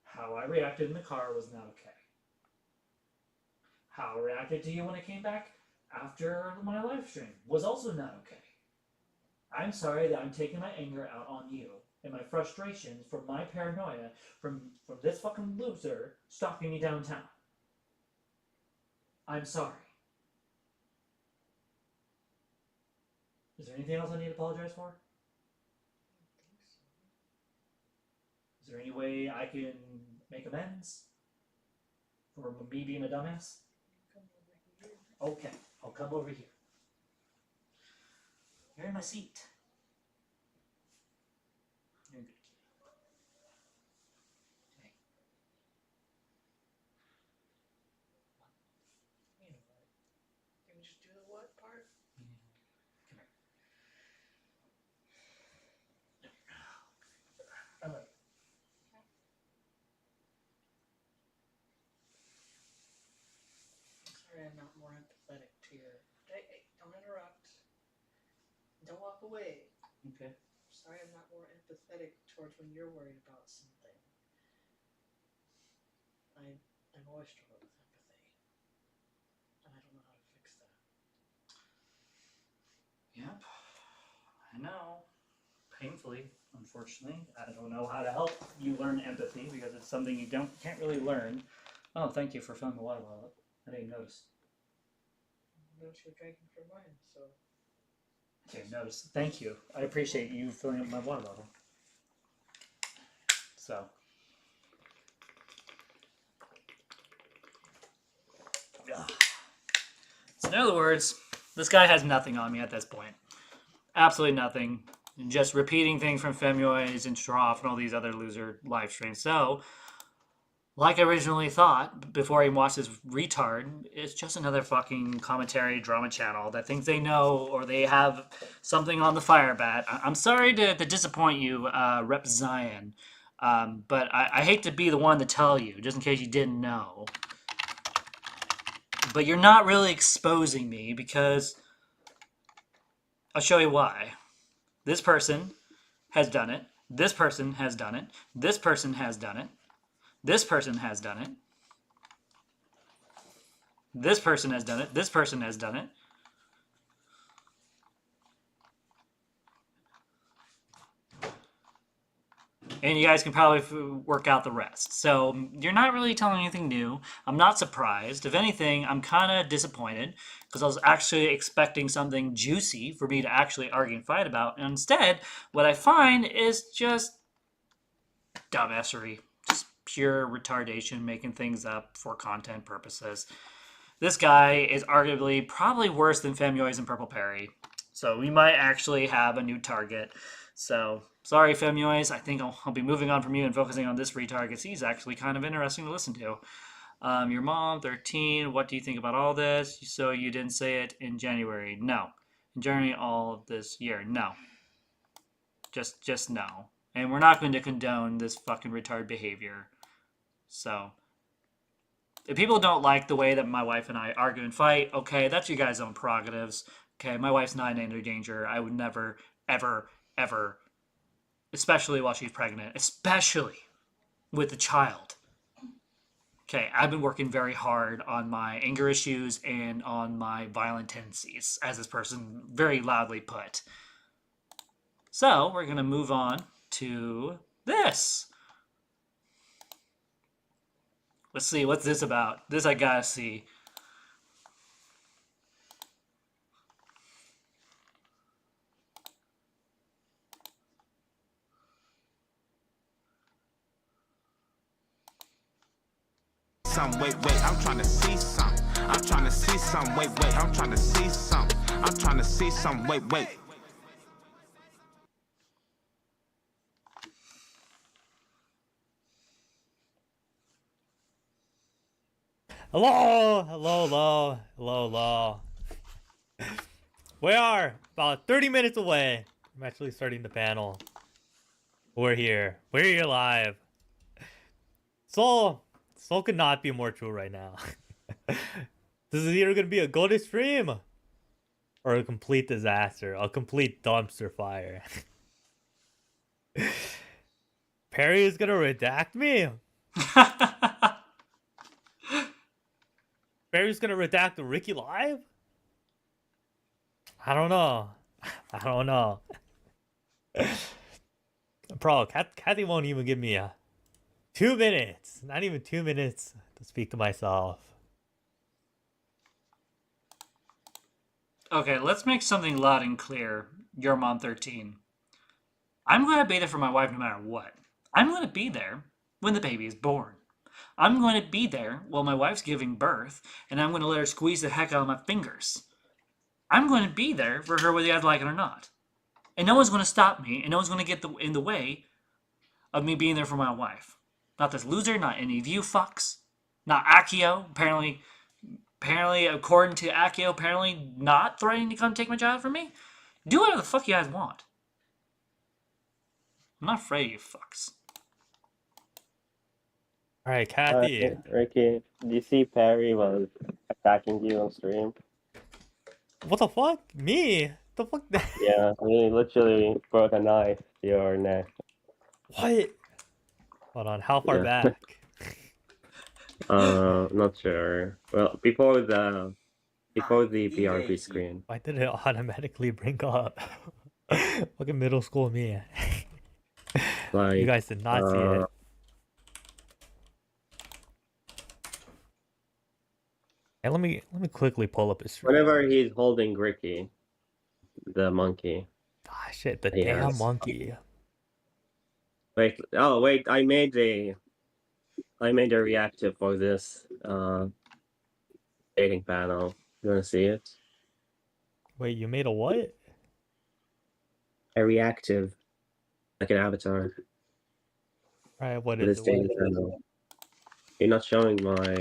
How I reacted in the car was not okay. How I reacted to you when I came back after my live stream was also not okay. I'm sorry that I'm taking my anger out on you and my frustrations from my paranoia from this fucking loser stalking me downtown. I'm sorry. Is there anything else I need to apologize for? Is there any way I can make amends for me being a dumbass? Okay, I'll come over here. You're in my seat. You're good. Hey. You know what? Can we just do the what part? Come here. I love you. I'm sorry I'm not more empathetic to your... Hey, don't interrupt. Don't walk away. Okay. I'm sorry I'm not more empathetic towards when you're worried about something. I've always struggled with empathy. And I don't know how to fix that. Yep. I know. Painfully, unfortunately. I don't know how to help you learn empathy because it's something you can't really learn. Oh, thank you for filling the water bottle up. I didn't notice. I noticed you're drinking from mine, so... I didn't notice. Thank you. I appreciate you filling up my water bottle. So. So in other words, this guy has nothing on me at this point. Absolutely nothing. Just repeating things from Femoys and Shroff and all these other loser live streams. So, like I originally thought, before I even watched this retard, it's just another fucking commentary drama channel that thinks they know or they have something on the fire bat. I'm sorry to disappoint you, Repzion, but I hate to be the one to tell you, just in case you didn't know. But you're not really exposing me because I'll show you why. This person has done it. This person has done it. This person has done it. This person has done it. This person has done it. This person has done it. And you guys can probably work out the rest. So you're not really telling anything new. I'm not surprised. If anything, I'm kind of disappointed because I was actually expecting something juicy for me to actually argue and fight about. And instead, what I find is just dumbassery. Just pure retardation, making things up for content purposes. This guy is arguably probably worse than Femoys and Purple Perry. So we might actually have a new target. So, sorry, Femoys. I think I'll be moving on from you and focusing on this retard because he's actually kind of interesting to listen to. Your mom, 13. What do you think about all this? So you didn't say it in January? No. In January all of this year? No. Just no. And we're not going to condone this fucking retard behavior. So, if people don't like the way that my wife and I argue and fight, okay, that's your guys' own prerogatives. Okay, my wife's not in any danger. I would never, ever, ever, especially while she's pregnant, especially with a child. Okay, I've been working very hard on my anger issues and on my violent tendencies, as this person very loudly put. So, we're going to move on to this. Let's see, what's this about? This I gotta see. Wait, I'm trying to see some. I'm trying to see some. Wait, I'm trying to see some. I'm trying to see some. Wait. Hello, hello, hello, hello, hello. We are about 30 minutes away. I'm actually starting the panel. We're here. We're here live. Soul could not be more true right now. This is either gonna be a golden stream or a complete disaster, a complete dumpster fire. Perry is gonna redact me. Perry's gonna redact the Ricky live. I don't know. I don't know. Bro, Kathy won't even give me 2 minutes. Not even 2 minutes to speak to myself. Okay, let's make something loud and clear. Your mom 13. I'm going to be there for my wife no matter what. I'm going to be there when the baby is born. I'm going to be there while my wife's giving birth, and I'm going to let her squeeze the heck out of my fingers. I'm going to be there for her whether you guys like it or not. And no one's going to stop me, and no one's going to get in the way of me being there for my wife. Not this loser, not any of you fucks, not Akio. Apparently, according to Akio, apparently not threatening to come take my child from me. Do whatever the fuck you guys want. I'm not afraid of you fucks. Alright, Kathy. Ricky, do you see Perry was attacking you on stream? What the fuck? Me? The fuck? Yeah, he literally brought a knife to your neck. What? Hold on, how far Yeah. back? Not sure. Well, before the BRB screen. Why did it automatically bring up? Fucking middle school me. Like, You guys did not see it. Hey, let me quickly pull up his stream. whenever he's holding Ricky, the monkey. Ah, shit, the Yes. damn monkey. Wait, oh wait, I made a reactive for this dating panel. You wanna see it? Wait, you made a what? A reactive, like an avatar. Alright, what For is this it? What dating is it? panel. You're not showing my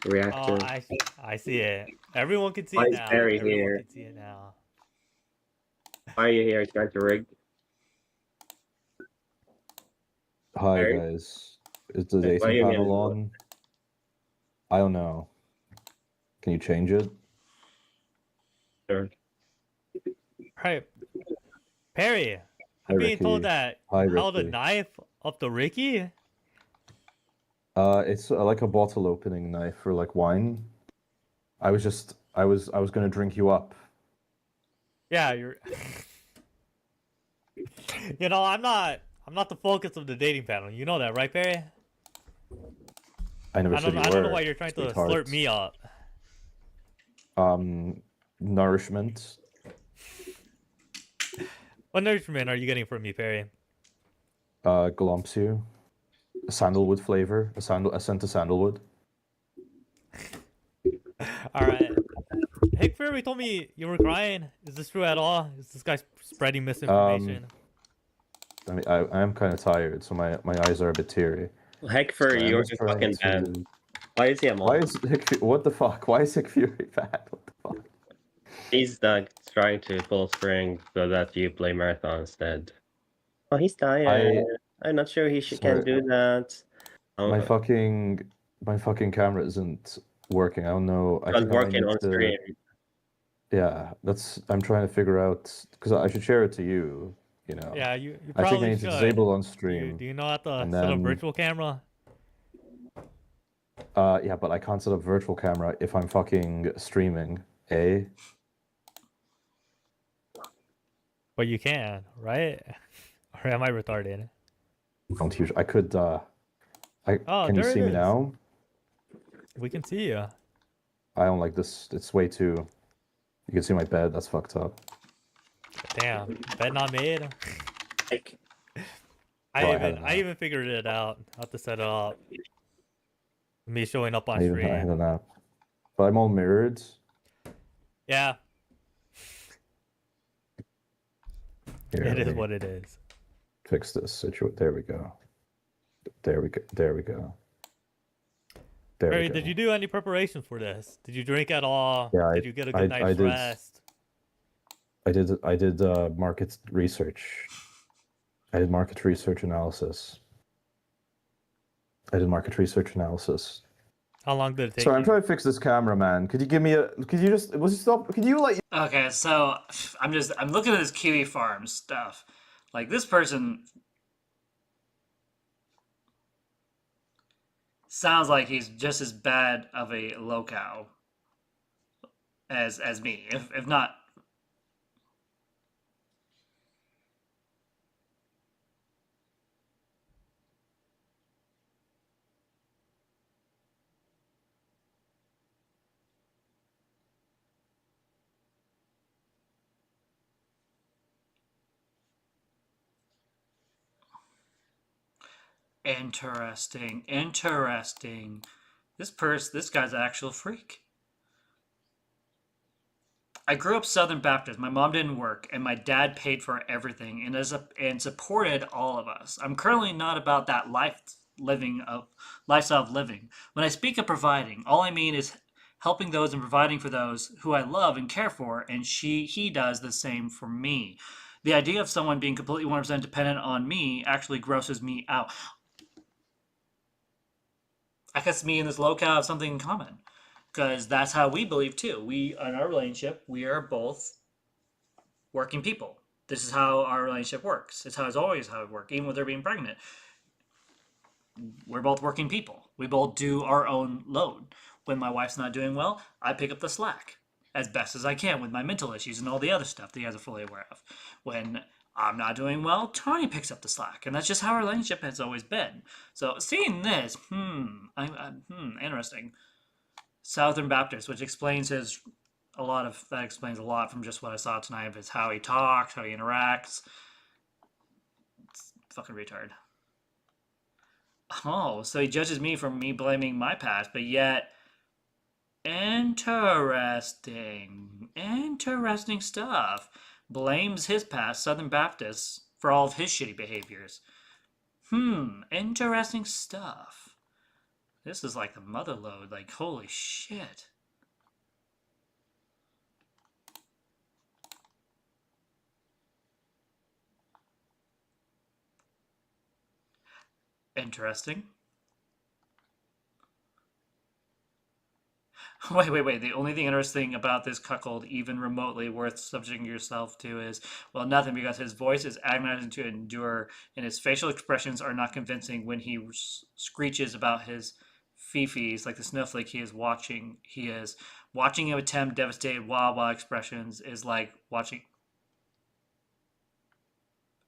Oh, reactive. I see it. Everyone can see Why it is now. Barry Everyone here? can see it now. Why are you here trying to rig? Hi Barry? guys, is the Why are dating you panel here? on? I don't know. Can you change it? Sure. Alright. Perry, Hi, I'm being told Ricky. that Hi, you held a Ricky. knife up to Ricky? It's like a bottle opening knife for like wine. I was gonna drink you up. Yeah, you're You know, I'm not the focus of the dating panel. You know that, right, Perry? I never I said you don't know were, why you're trying to sweetheart. slurp me up. Nourishment. What nourishment are you getting from me, Perry? Glomsu. A sandalwood flavor. A scent of sandalwood. Alright. Hick Fury told me you were crying. Is this true at all? Is this guy spreading misinformation? I mean, I am kind of tired, so my eyes are a bit teary. Heck for I'm you're just trying fucking to- bad. Why is he a Why monk? is what the fuck? Why is Hick Fury bad? What the fuck? He's trying to pull string so that you play marathon instead. Oh, he's tired. I'm not sure he can do that. My fucking camera isn't working. I don't know. I Not think I working need on to- stream. Yeah, I'm trying to figure out because I should share it to you. You know. Yeah, you I think probably I need should. to disable on Do stream. you know how to and set up then- virtual camera? Yeah, but I can't set up virtual camera if I'm fucking streaming. But you can, right? Or am I retarded? Don't use. I could. Oh, Can you there it see me is. now? We can see you. I don't like this. It's way too. You can see my bed. That's fucked up. Damn, bed not made. Like, I Well, I had I even figured it out how to set it up. Me showing up on I had stream. a nap, but I'm all mirrored. Yeah, Here, it let is me what it is. Fix this situation. There we go. There we go. There we go. There Barry, we go. did you do any preparation for this? Did you drink at all? Yeah, did you get a good night's did. rest? I did market research. I did market research analysis. How long did it take Sorry, I'm you? trying to fix this camera, man. Could you give me a? Could you just? Was you stop? Could you like? Okay, so I'm looking at this Kiwi Farm stuff. Like, this person sounds like he's just as bad of a lowcow as me, if not. Interesting. This guy's an actual freak. I grew up Southern Baptist. My mom didn't work, and my dad paid for everything and supported all of us. I'm currently not about that lifestyle of living. When I speak of providing, all I mean is helping those and providing for those who I love and care for, and he does the same for me. The idea of someone being completely 100% dependent on me actually grosses me out. I guess me and this lowcow have something in common, because that's how we believe too. We, in our relationship, we are both working people. This is how our relationship works. It's always how it works, even with her being pregnant. We're both working people. We both do our own load. When my wife's not doing well, I pick up the slack as best as I can with my mental issues and all the other stuff that you guys are fully aware of. When I'm not doing well, Tony picks up the slack, and that's just how our relationship has always been. So seeing this, interesting. Southern Baptist, which explains a lot from just what I saw tonight of his how he talks, how he interacts. It's fucking retard. Oh, so he judges me for me blaming my past, but yet interesting stuff. Blames his past, Southern Baptist, for all of his shitty behaviors. Interesting stuff. This is like the mother load, like, holy shit. Interesting. Wait. The only thing interesting about this cuckold, even remotely worth subjecting yourself to, is, well, nothing, because his voice is agonizing to endure, and his facial expressions are not convincing when he screeches about his fifis, like the snowflake he is watching. He is watching him attempt devastated wah expressions is like watching.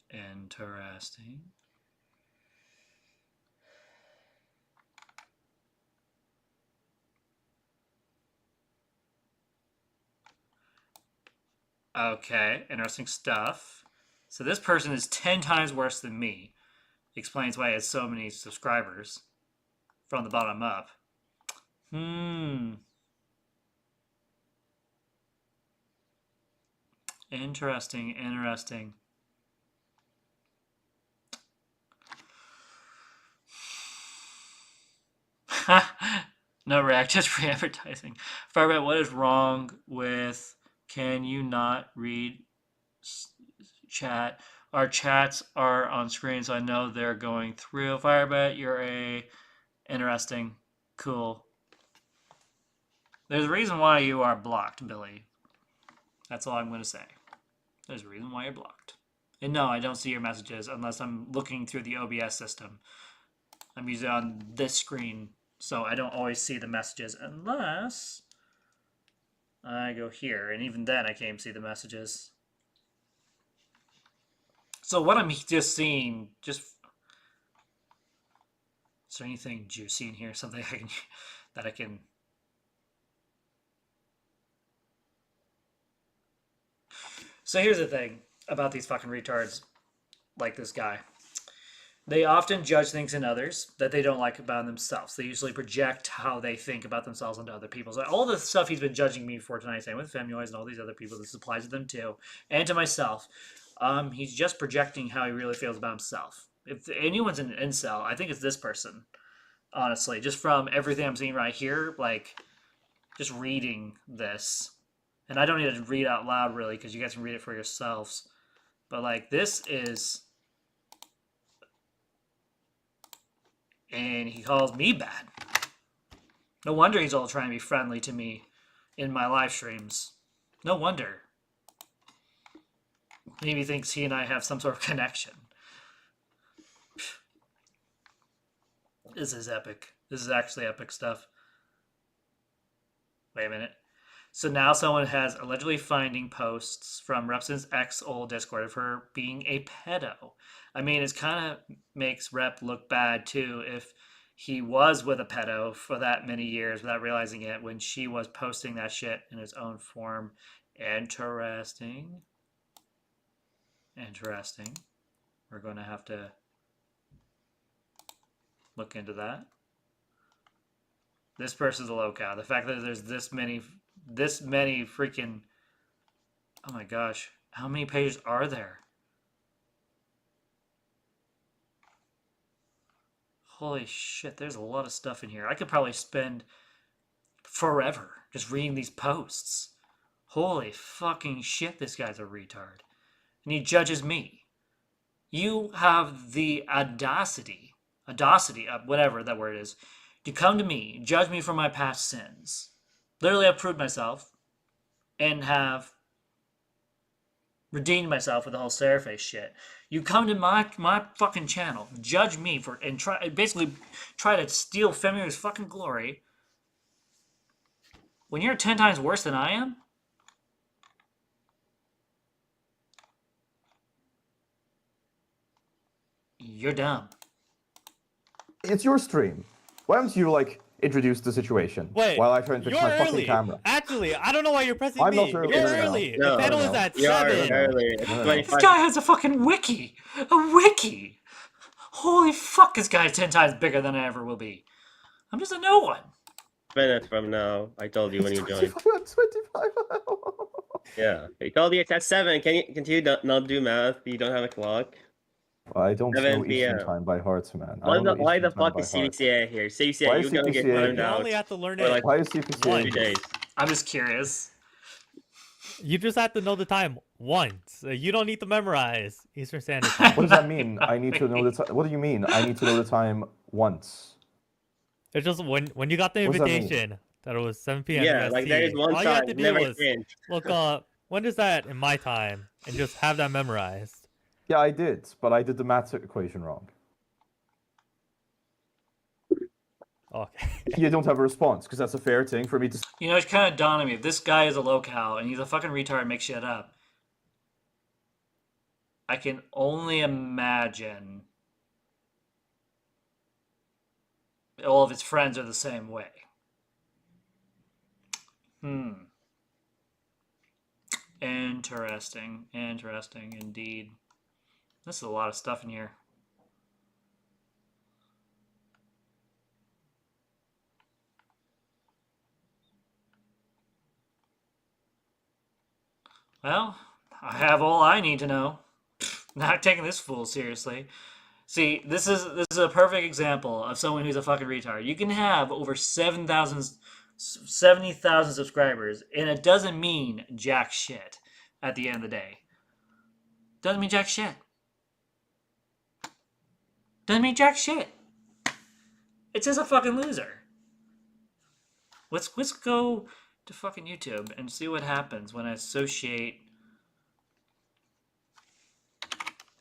Interesting. Okay, interesting stuff. So this person is 10 times worse than me. Explains why he has so many subscribers from the bottom up. Interesting. No react, just free advertising. Firebat, what is wrong with... Can you not read chat? Our chats are on screen, so I know they're going through. Firebat, you're interesting. Cool. There's a reason why you are blocked, Billy. That's all I'm going to say. There's a reason why you're blocked. And no, I don't see your messages unless I'm looking through the OBS system. I'm usually on this screen, so I don't always see the messages unless I go here, and even then I can't even see the messages. So what I'm just seeing, is there anything juicy in here? Something that I can... So here's the thing about these fucking retards like this guy. They often judge things in others that they don't like about themselves. They usually project how they think about themselves onto other people. So all the stuff he's been judging me for tonight, same with Femuoids and all these other people, this applies to them too, and to myself. He's just projecting how he really feels about himself. If anyone's an incel, I think it's this person. honestly, just from everything I'm seeing right here, like just reading this. And I don't need to read out loud really because you guys can read it for yourselves. But like this is, and he calls me bad. No wonder he's all trying to be friendly to me in my live streams. No wonder. Maybe he thinks he and I have some sort of connection. This is epic. This is actually epic stuff. Wait a minute. So now someone has allegedly finding posts from Repzion's ex old Discord of her being a pedo. I mean, it kind of makes Rep look bad too if he was with a pedo for that many years without realizing it when she was posting that shit in his own form. Interesting. Interesting. We're going to have to look into that. This person's a locale. The fact that there's this many freaking, oh my gosh, how many pages are there? Holy shit, there's a lot of stuff in here. I could probably spend forever just reading these posts. Holy fucking shit, this guy's a retard. And he judges me. You have the audacity, whatever that word is, to come to me, judge me for my past sins. Literally, I've proved myself and have redeemed myself with the whole Seraphim shit. You come to my fucking channel, judge me for, and try to steal Femir's fucking glory when you're 10 times worse than I am. You're dumb. It's your stream. Why don't you like introduce the situation Wait, while I try and fix my early. fucking camera? Actually, I don't know why you're pressing I'm me. not early. You're No, no, no. early. No, the panel no, is no. at You are 7. early. It's No, no. 25 This guy has a fucking wiki. A wiki. Holy fuck, this guy's 10 times bigger than I ever will be. I'm just a no one. minutes from now. I told you when you joined. 25. Yeah, I told you it's at 7. Can you not do math? You don't have a clock. I don't 7 know Eastern PM. time by heart, man. I don't know Why the Eastern time fuck by is heart. CBCA here? Why CBCA, is you're gonna get CBCA timed You out only have to learn for it. like Why is CPCA? 2 days. I'm just curious. You just have to know the time once. You don't need to memorize Eastern Standard Time. What does that mean? I need to know the time. What do you mean? I need to know the time once. It's just when you got the What does that mean? invitation that it was 7 p.m. Yeah, like there is UST, one all you had time, to do never was change. look up when is that in my time and just have that memorized. Yeah, I did, but I did the math equation wrong. Okay. You don't have a response because that's a fair thing for me to. You know, it's kind of dawned on me. If this guy is a locale and he's a fucking retard and makes shit up, I can only imagine all of his friends are the same way. Interesting. Interesting indeed. This is a lot of stuff in here. Well, I have all I need to know. Not taking this fool seriously. See, this is a perfect example of someone who's a fucking retard. You can have over 70,000 subscribers, and it doesn't mean jack shit at the end of the day. Doesn't mean jack shit. Doesn't mean jack shit. It's just a fucking loser. Let's go to fucking YouTube and see what happens when I associate.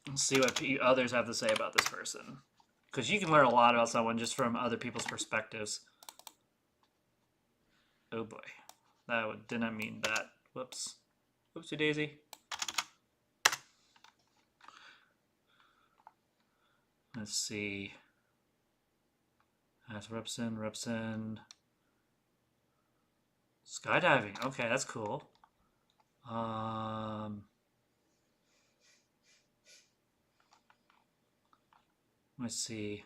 And see what others have to say about this person. Because you can learn a lot about someone just from other people's perspectives. Oh boy. That did not mean that. Whoops. Oopsie daisy. Let's see. That's Repzion. Skydiving. Okay, that's cool. Let's see.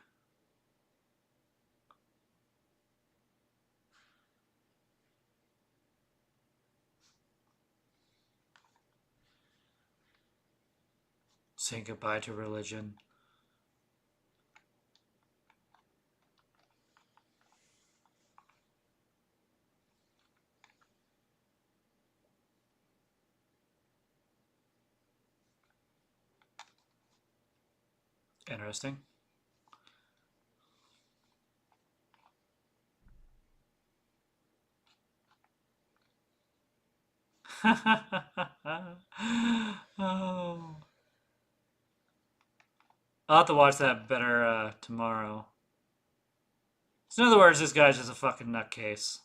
Saying goodbye to religion. Interesting. Oh. I'll have to watch that better tomorrow. So in other words, this guy's just a fucking nutcase.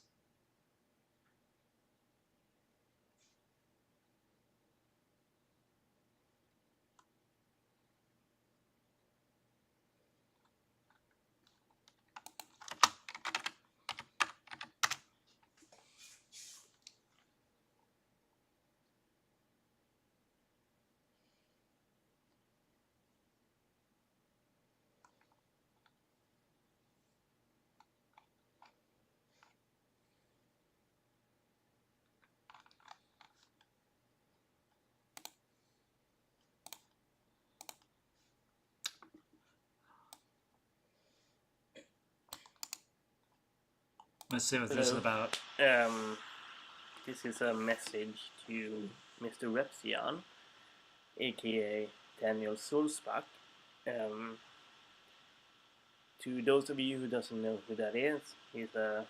Let's see what this is about. This is a message to Mr. Repzion, aka Daniel Solsbach. To those of you who doesn't know who that is, he's a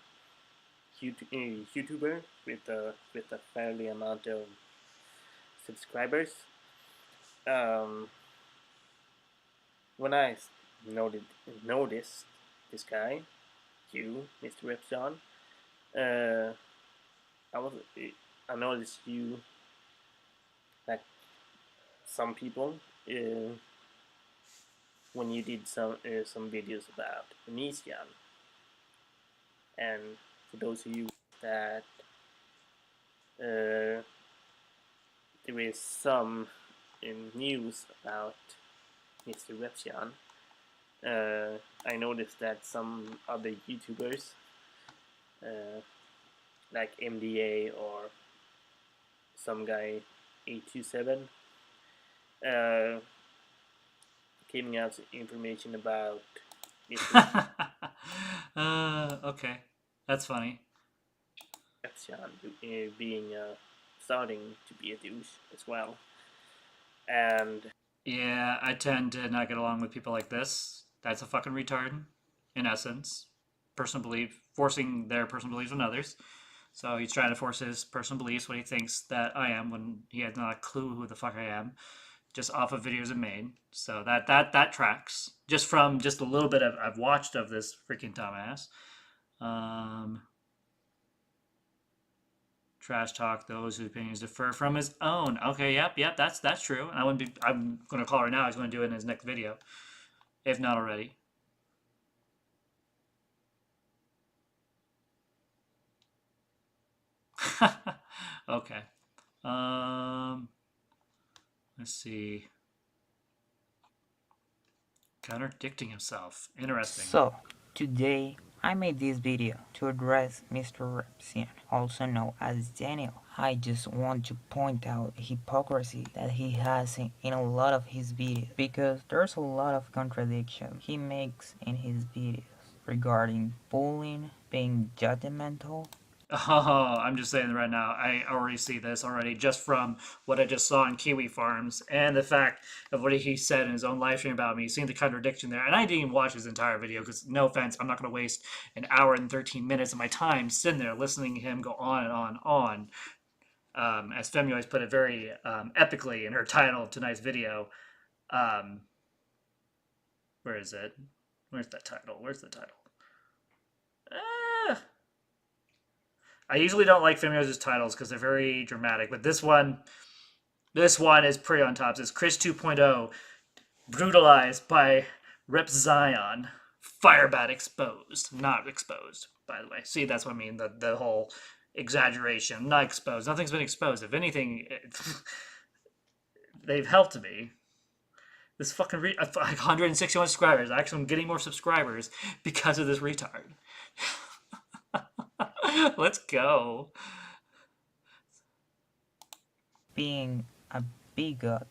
YouTuber with a fairly amount of subscribers. When I noticed this guy, you, Mr. Repzion, I noticed you, like some people, when you did some videos about Repzion. And for those of you that there is some news about Mr. Repzion, I noticed that some other YouTubers, like MDA or some guy 827, giving out information about Mr. Okay, that's funny. Repzion being starting to be a douche as well, and yeah, I tend to not get along with people like this. That's a fucking retard, in essence. Personal belief, forcing their personal beliefs on others. So he's trying to force his personal beliefs, what he thinks that I am, when he has not a clue who the fuck I am, just off of videos I've made. So that tracks. Just from just a little bit I've watched of this freaking dumbass. Trash talk those whose opinions differ from his own. Okay, yep, that's true. And I'm gonna call right now. He's gonna do it in his next video, if not already. Okay. Let's see. Contradicting himself. Interesting. So, today I made this video to address Mr. Repzion, also known as Daniel. I just want to point out the hypocrisy that he has in a lot of his videos, because there's a lot of contradictions he makes in his videos regarding bullying, being judgmental. Oh, I'm just saying right now, I already see this already just from what I just saw in Kiwi Farms and the fact of what he said in his own live stream about me, seeing the contradiction there. And I didn't even watch his entire video because, no offense, I'm not going to waste an hour and 13 minutes of my time sitting there listening to him go on and on. As Femi always put it very epically in her title of tonight's video. Where is it? Where's that title? Where's the title? I usually don't like Femio's titles because they're very dramatic, but this one is pretty on top. It's Chris 2.0 brutalized by Repzion. Firebat exposed. Not exposed, by the way. See, that's what I mean. The whole exaggeration. Not exposed. Nothing's been exposed. If anything, they've helped me. This fucking 161 subscribers. Actually, I'm getting more subscribers because of this retard. Let's go. Being a bigot.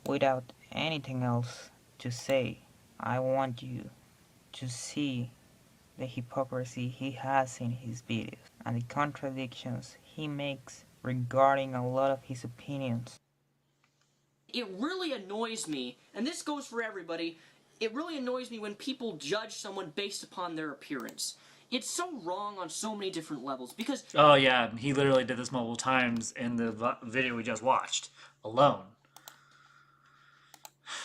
Without anything else to say, I want you to see the hypocrisy he has in his videos and the contradictions he makes regarding a lot of his opinions. it really annoys me, and this goes for everybody, it really annoys me when people judge someone based upon their appearance. It's so wrong on so many different levels, because... Oh yeah, he literally did this multiple times in the video we just watched, alone.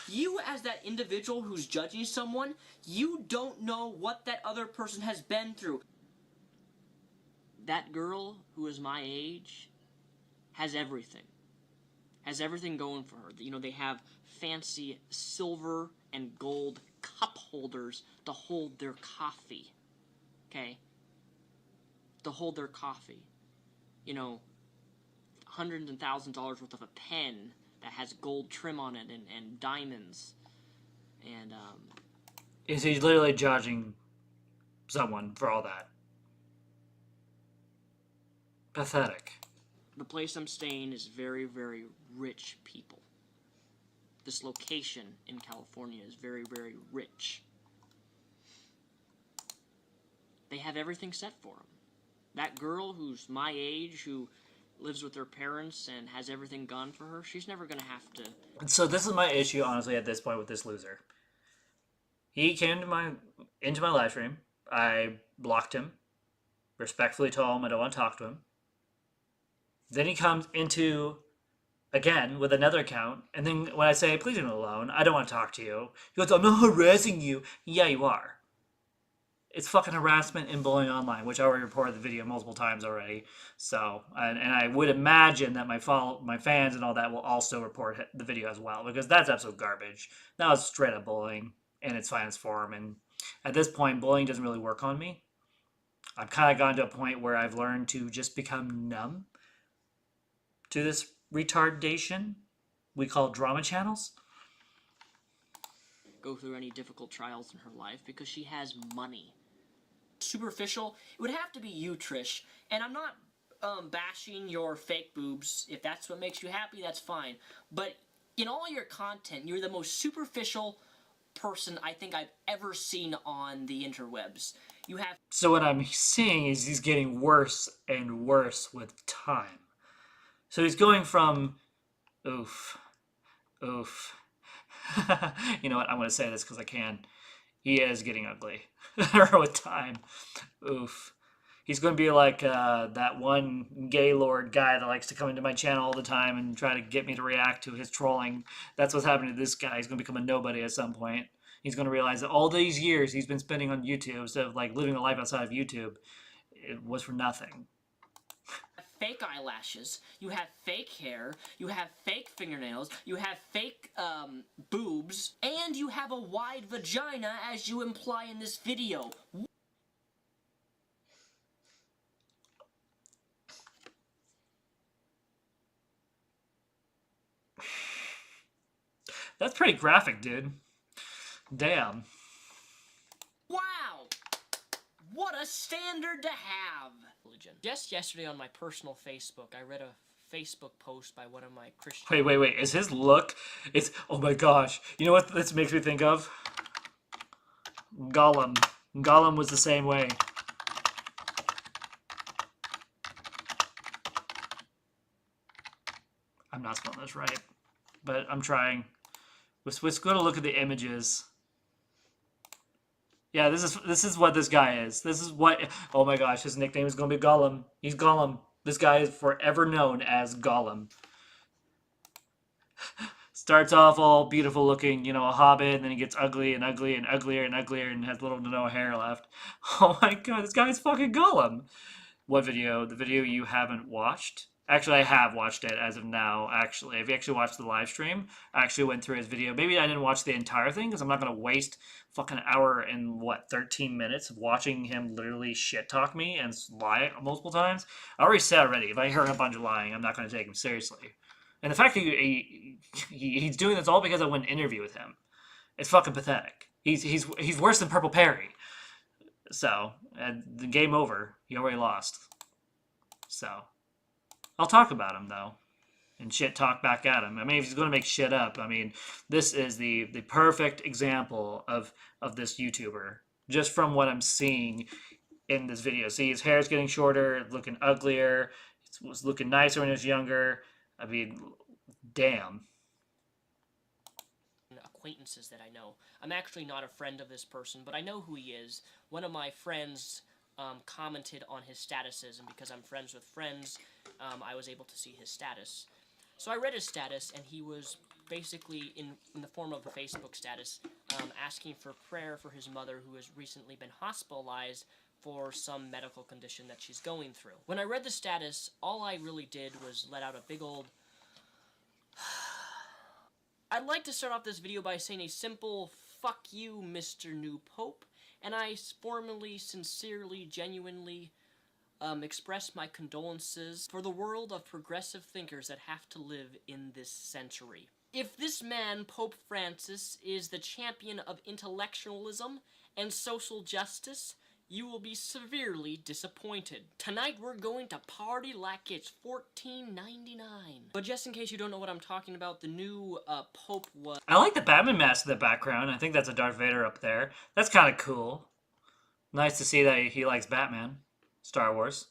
You, as that individual who's judging someone, you don't know what that other person has been through. That girl who is my age has everything. Has everything going for her. You know, they have fancy silver and gold cup holders to hold their coffee. Okay? To hold their coffee. You know, hundreds and thousands of dollars worth of a pen that has gold trim on it and diamonds. And, Is he literally judging someone for all that? Pathetic. the place I'm staying is very, very rich people. This location in California is very, very rich. They have everything set for them. That girl who's my age, who lives with her parents and has everything gone for her, she's never going to have to... So this is my issue, honestly, at this point with this loser. He came into my live stream. I blocked him. Respectfully told him I don't want to talk to him. Then he comes into, again, with another account. And then when I say, please leave me alone, I don't want to talk to you. He goes, I'm not harassing you. Yeah, you are. It's fucking harassment and bullying online, which I already reported the video multiple times already. So, and I would imagine that my fans and all that will also report the video as well, because that's absolute garbage. That was straight up bullying in its finest form. And at this point, bullying doesn't really work on me. I've kind of gotten to a point where I've learned to just become numb to this retardation we call drama channels. Go through any difficult trials in her life because she has money. Superficial, it would have to be you, Trish. And I'm not bashing your fake boobs. If that's what makes you happy, that's fine. But in all your content, you're the most superficial person I think I've ever seen on the interwebs. You have... So what I'm seeing is he's getting worse and worse with time. So he's going from, oof. You know what? I'm going to say this because I can. He is getting ugly with time. Oof. He's going to be like that one gay lord guy that likes to come into my channel all the time and try to get me to react to his trolling. That's what's happening to this guy. He's going to become a nobody at some point. He's going to realize that all these years he's been spending on YouTube, instead of like living a life outside of YouTube, it was for nothing. Fake eyelashes, you have fake hair, you have fake fingernails, you have fake boobs, and you have a wide vagina as you imply in this video. That's pretty graphic, dude. Damn. Wow! What a standard to have! Just yesterday on my personal Facebook, I read a Facebook post by one of my Christian... Wait. Is his look... It's... Oh my gosh. You know what this makes me think of? Gollum. Gollum was the same way. I'm not spelling this right, but I'm trying. Let's go to look at the images. Yeah, this is what this guy is. This is what... Oh my gosh, his nickname is going to be Gollum. He's Gollum. This guy is forever known as Gollum. Starts off all beautiful looking, you know, a hobbit, and then he gets ugly and ugly and uglier and uglier and has little to no hair left. Oh my god, this guy's fucking Gollum. What video? The video you haven't watched? Actually, I have watched it as of now, actually. If you actually watched the live stream, I actually went through his video. Maybe I didn't watch the entire thing, because I'm not going to waste fucking an hour and, 13 minutes of watching him literally shit-talk me and lie multiple times. I already said already, if I heard a bunch of lying, I'm not going to take him seriously. And the fact that he's doing this all because I went and interview with him, it's fucking pathetic. He's worse than Purple Perry. So, the game over. He already lost. So... I'll talk about him, though, and shit talk back at him. I mean, if he's going to make shit up, I mean, this is the perfect example of this YouTuber, just from what I'm seeing in this video. See, his hair's getting shorter, looking uglier, it was looking nicer when he was younger. I mean, damn. acquaintances that I know. I'm actually not a friend of this person, but I know who he is. One of my friends commented on his statuses, and because I'm friends with friends, I was able to see his status. So I read his status, and he was basically, in the form of a Facebook status, asking for prayer for his mother, who has recently been hospitalized for some medical condition that she's going through. When I read the status, all I really did was let out a big old... I'd like to start off this video by saying a simple, fuck you, Mr. New Pope, and I formally, sincerely, genuinely express my condolences for the world of progressive thinkers that have to live in this century. If this man, Pope Francis, is the champion of intellectualism and social justice, you will be severely disappointed. Tonight we're going to party like it's $14.99. But just in case you don't know what I'm talking about, the new Pope was... I like the Batman mask in the background. I think that's a Darth Vader up there. That's kind of cool. Nice to see that he likes Batman. Star Wars.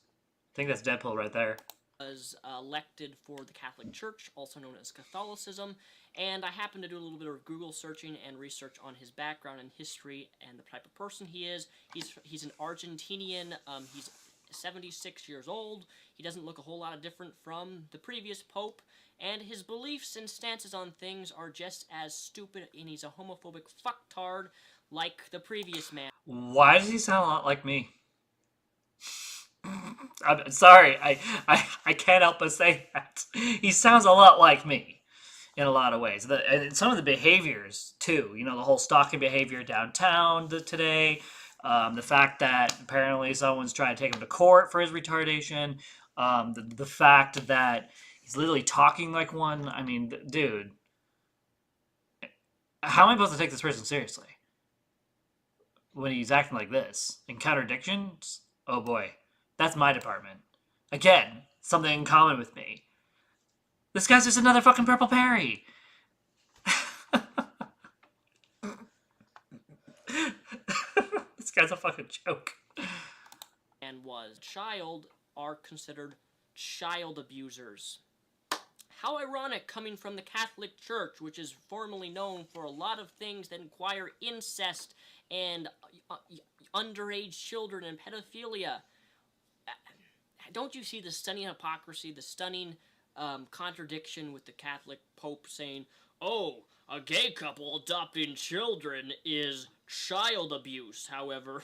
I think that's Deadpool right there. Was elected for the Catholic Church, also known as Catholicism, and I happened to do a little bit of Google searching and research on his background and history and the type of person he is. He's an Argentinian. He's 76 years old. He doesn't look a whole lot different from the previous pope, and his beliefs and stances on things are just as stupid, and he's a homophobic fucktard like the previous man. Why does he sound a lot like me? I'm sorry, I can't help but say that. He sounds a lot like me in a lot of ways. And some of the behaviors, too. You know, the whole stalking behavior downtown today. The fact that apparently someone's trying to take him to court for his retardation. The fact that he's literally talking like one. I mean, dude. How am I supposed to take this person seriously? When he's acting like this. In contradictions? Oh boy. That's my department. Again, something in common with me. This guy's just another fucking Purple Perry. This guy's a fucking joke. And was child are considered child abusers. How ironic, coming from the Catholic Church, which is formerly known for a lot of things that inquire incest and underage children and pedophilia. Don't you see the stunning hypocrisy, the stunning contradiction with the Catholic Pope saying, oh, a gay couple adopting children is child abuse. However,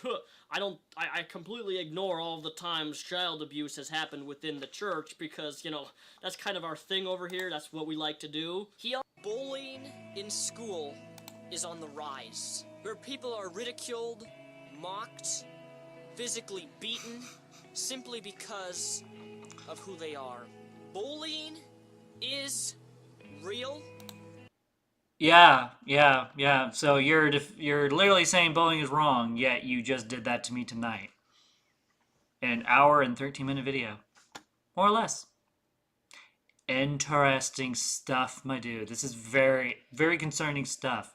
I completely ignore all the times child abuse has happened within the church because, you know, that's kind of our thing over here. That's what we like to do. Bullying in school is on the rise, where people are ridiculed, mocked, physically beaten, simply because of who they are. Bullying is real. Yeah. So you're literally saying bullying is wrong, yet you just did that to me tonight. In an hour and 13-minute video. More or less. Interesting stuff, my dude. This is very, very concerning stuff.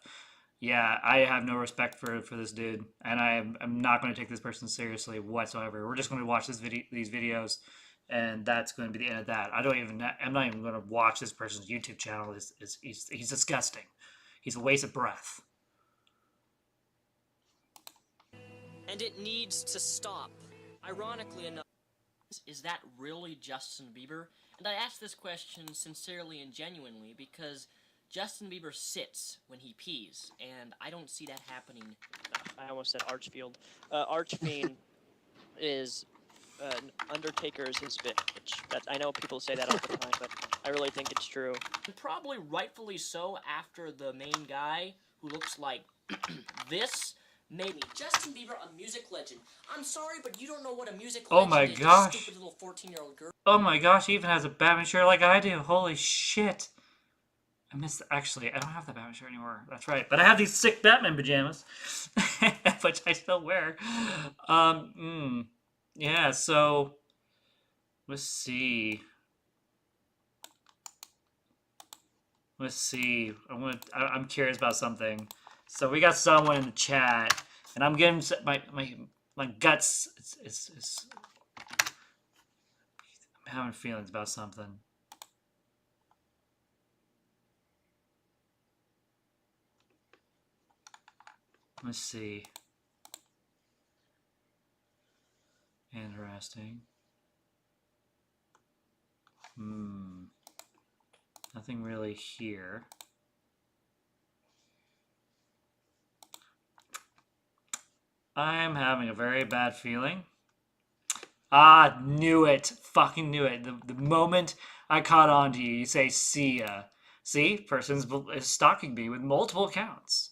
Yeah, I have no respect for this dude, and I'm not going to take this person seriously whatsoever. We're just going to watch these videos, and that's going to be the end of that. I'm not even going to watch this person's YouTube channel. He's disgusting. He's a waste of breath. And it needs to stop. Ironically enough, is that really Justin Bieber? And I ask this question sincerely and genuinely because Justin Bieber sits when he pees, and I don't see that happening. I almost said Archfield. Archfiend is Undertaker is his bitch. I know people say that all the time, but I really think it's true. And probably rightfully so after the main guy, who looks like this, made me. Justin Bieber, a music legend. I'm sorry, but you don't know what a music legend is. Oh my gosh. Stupid little 14-year-old girl. Oh my gosh, he even has a Batman shirt like I do. Holy shit. Actually, I don't have the Batman shirt anymore. That's right. But I have these sick Batman pajamas, which I still wear. Yeah, so let's see. I'm curious about something. So we got someone in the chat, and I'm getting my guts. I'm having feelings about something. Let's see. Interesting. Nothing really here. I'm having a very bad feeling. Ah, knew it. Fucking knew it. The moment I caught on to you, you say, see ya. See? Person's is stalking me with multiple accounts.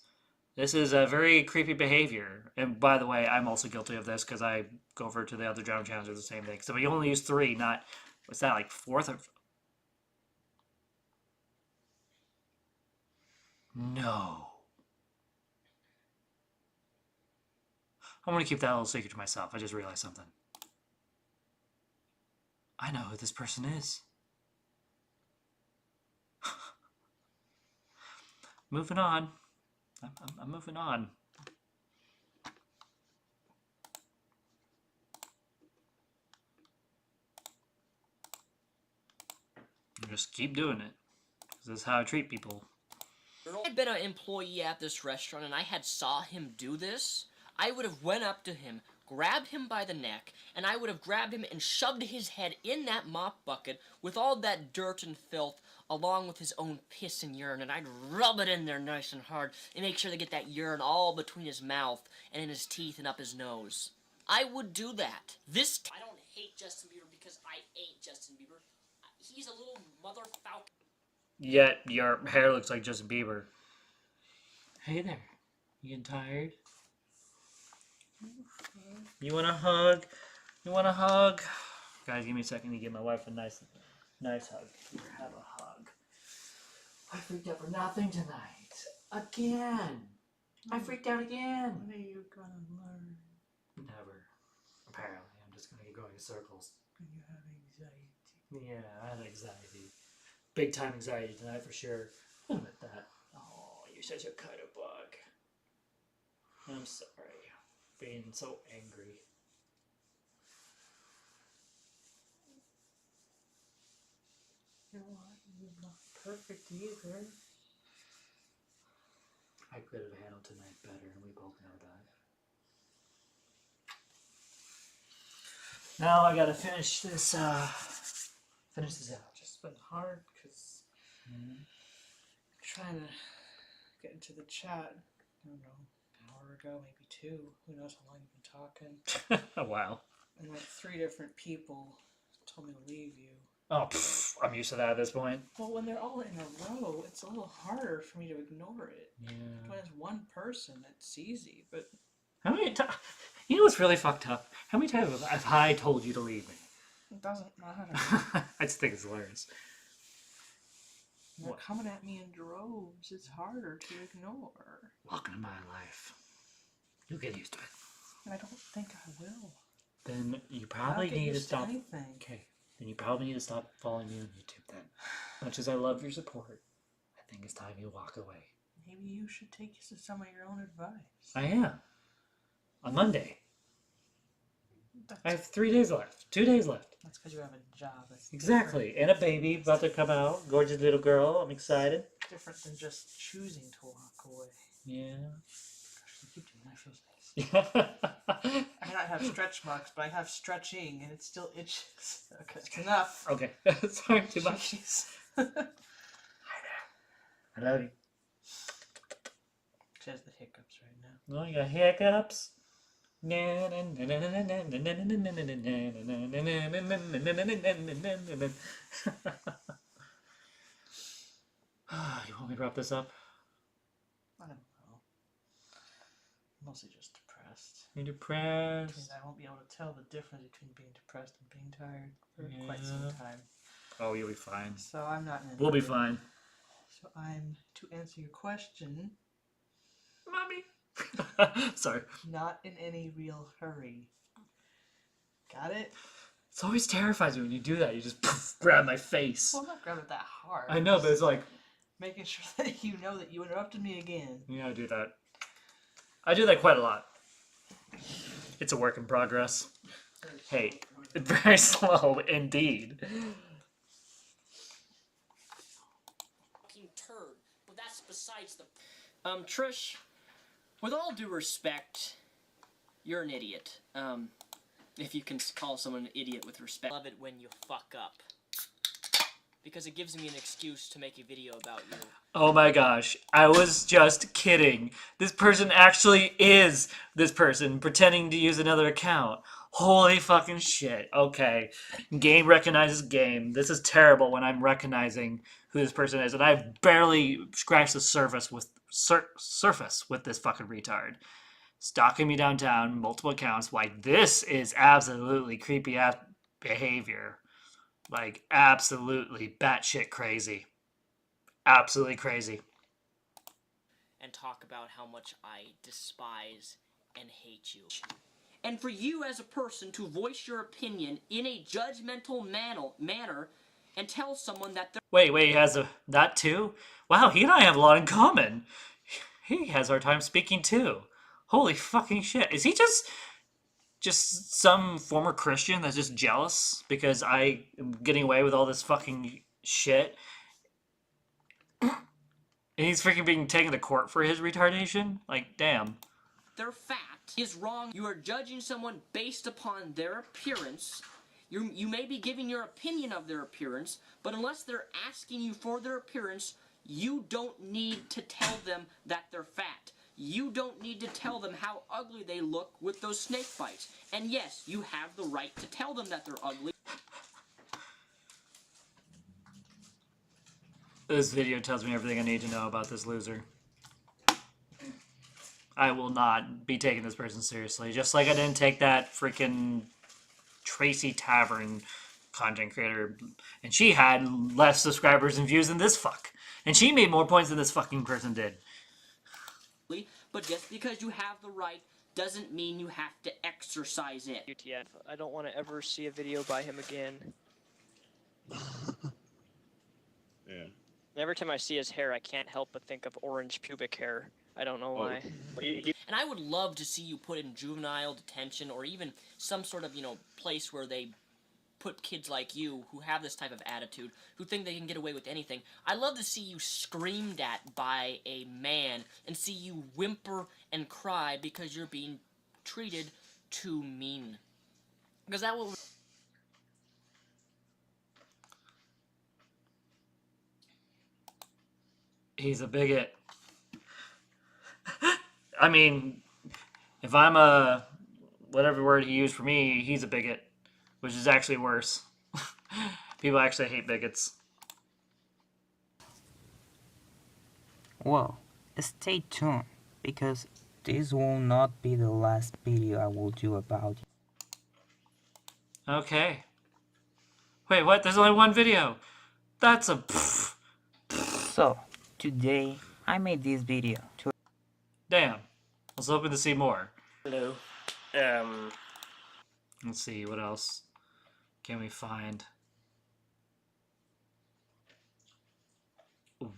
This is a very creepy behavior. And by the way, I'm also guilty of this because I go over to the other drama channels do the same thing. So we only use 3, not, what's that, like 4th of... No. I'm going to keep that little secret to myself. I just realized something. I know who this person is. Moving on. I'm moving on. Just keep doing it. This is how I treat people. If I had been an employee at this restaurant and I had saw him do this, I would have went up to him, grabbed him by the neck, and I would have grabbed him and shoved his head in that mop bucket with all that dirt and filth along with his own piss and urine, and I'd rub it in there nice and hard and make sure to get that urine all between his mouth and in his teeth and up his nose. I would do that. I don't hate Justin Bieber because I ain't Justin Bieber. He's a little mother falcon. Yet your hair looks like Justin Bieber. Hey there. You getting tired? You want a hug? You want a hug? Guys, give me a second to give my wife a nice hug. Here, have a hug. I freaked out for nothing tonight. Again. I freaked out again. When are you gonna learn? Never. Apparently, I'm just gonna keep going in circles. When you have anxiety. Yeah, I had anxiety. Big time anxiety tonight for sure. I'll admit that. Oh, you're such a cuddle bug. I'm sorry. Being so angry. You know what? You're not perfect either. I could have handled tonight better, and we both know that. Now I gotta finish this. Finish this out. It's been hard because trying to get into the chat. I don't know, an hour ago, maybe 2. Who knows how long you've been talking? Wow. And like 3 different people told me to leave you. Oh, I'm used to that at this point. Well, when they're all in a row, it's a little harder for me to ignore it. Yeah. When it's one person, it's easy, but... How many times... You know what's really fucked up? How many times have I told you to leave me? It doesn't matter. I just think it's hilarious. They're coming at me in droves. It's harder to ignore. Welcome to my life. You'll get used to it. And I don't think I will. Then you probably need to stop. Anything. Okay. Then you probably need to stop following me on YouTube then. Much as I love your support, I think it's time you walk away. Maybe you should take some of your own advice. I am. On Monday. I have 3 days left. 2 days left. That's because you have a job. That's Exactly. And a baby about to come out. Gorgeous little girl. I'm excited. different than just choosing to walk away. Yeah. Gosh, you keep doing that. Feels nice. I mean, I have stretch marks, but I have stretching, and it still itches. Okay, it's enough. Okay. Sorry, too much. Hi there. I love you. She has the hiccups right now. Oh, you got hiccups? You want me to wrap this up? I don't know. Mostly just depressed. You're depressed? I won't be able to tell the difference between being depressed and being tired for quite some time. Oh, you'll be fine. So I'm not in We'll be fine. So I'm, to answer your question... Mommy! Sorry. Not in any real hurry. Got it? It always terrifies me when you do that. You just grab my face. Well, I'm not grabbing it that hard. I know, but it's like... Making sure that you know that you interrupted me again. Yeah, I do that. I do that quite a lot. It's a work in progress. Hey, very slow indeed. Fucking turd. But that's besides the... Trish, With all due respect, you're an idiot. If you can call someone an idiot with respect. I love it when you fuck up. Because it gives me an excuse to make a video about you. Oh my gosh, I was just kidding. This person actually is this person pretending to use another account. Holy fucking shit. Okay. Game recognizes game. This is terrible when I'm recognizing who this person is, and I've barely scratched the surface with this fucking retard. Stalking me downtown, multiple accounts. Why, this is absolutely creepy ass behavior. Like, absolutely batshit crazy. Absolutely crazy. And talk about how much I despise and hate you. And for you as a person to voice your opinion in a judgmental manner and tell someone that they're... Wait, he has that too? Wow, he and I have a lot in common. He has our time speaking too. Holy fucking shit. Is he just some former Christian that's just jealous because I am getting away with all this fucking shit? And he's freaking being taken to court for his retardation? Like, damn. Their fat is wrong. You are judging someone based upon their appearance. You may be giving your opinion of their appearance, but unless they're asking you for their appearance, you don't need to tell them that they're fat. You don't need to tell them how ugly they look with those snake bites. And yes, you have the right to tell them that they're ugly. This video tells me everything I need to know about this loser. I will not be taking this person seriously. Just like I didn't take that freaking Tracy Tavern content creator. And she had less subscribers and views than this fuck. And she made more points than this fucking person did. But just because you have the right doesn't mean you have to exercise it. UTF. I don't want to ever see a video by him again. Yeah. Every time I see his hair, I can't help but think of orange pubic hair. I don't know why. And I would love to see you put in juvenile detention or even some sort of, place where they put kids like you who have this type of attitude, who think they can get away with anything. I'd love to see you screamed at by a man and see you whimper and cry because you're being treated too mean. Because that will... He's a bigot. I mean, if I'm a... whatever word he used for me, he's a bigot. Which is actually worse. People actually hate bigots. Well, stay tuned, because this will not be the last video I will do about you. Okay. Wait, what? There's only one video. That's a... So, today, I made this video to... Damn. I was hoping to see more. Hello. Let's see, what else can we find? Ooh.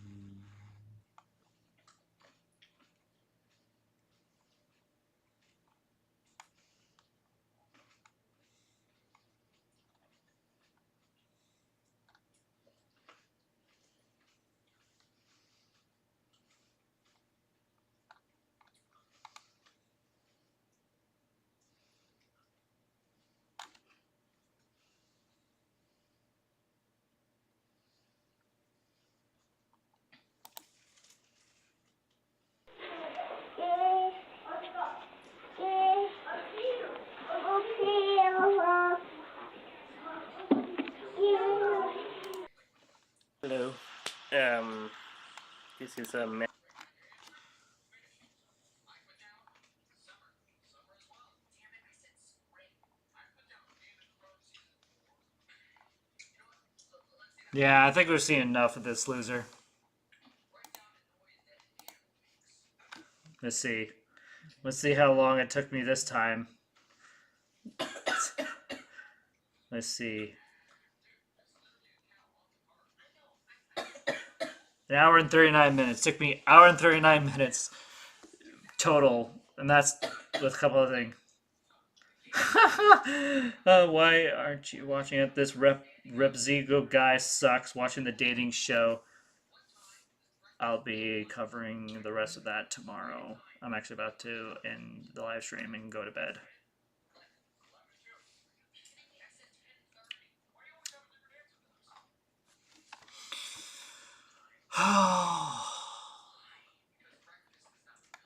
Hello. This is a man. Yeah, I think we're seeing enough of this loser. Let's see. Let's see how long it took me this time. Let's see. An hour and 39 minutes. Took me an hour and 39 minutes total. And that's with a couple of things. Why aren't you watching it? This Repzion guy sucks. Watching the dating show. I'll be covering the rest of that tomorrow. I'm actually about to end the live stream and go to bed.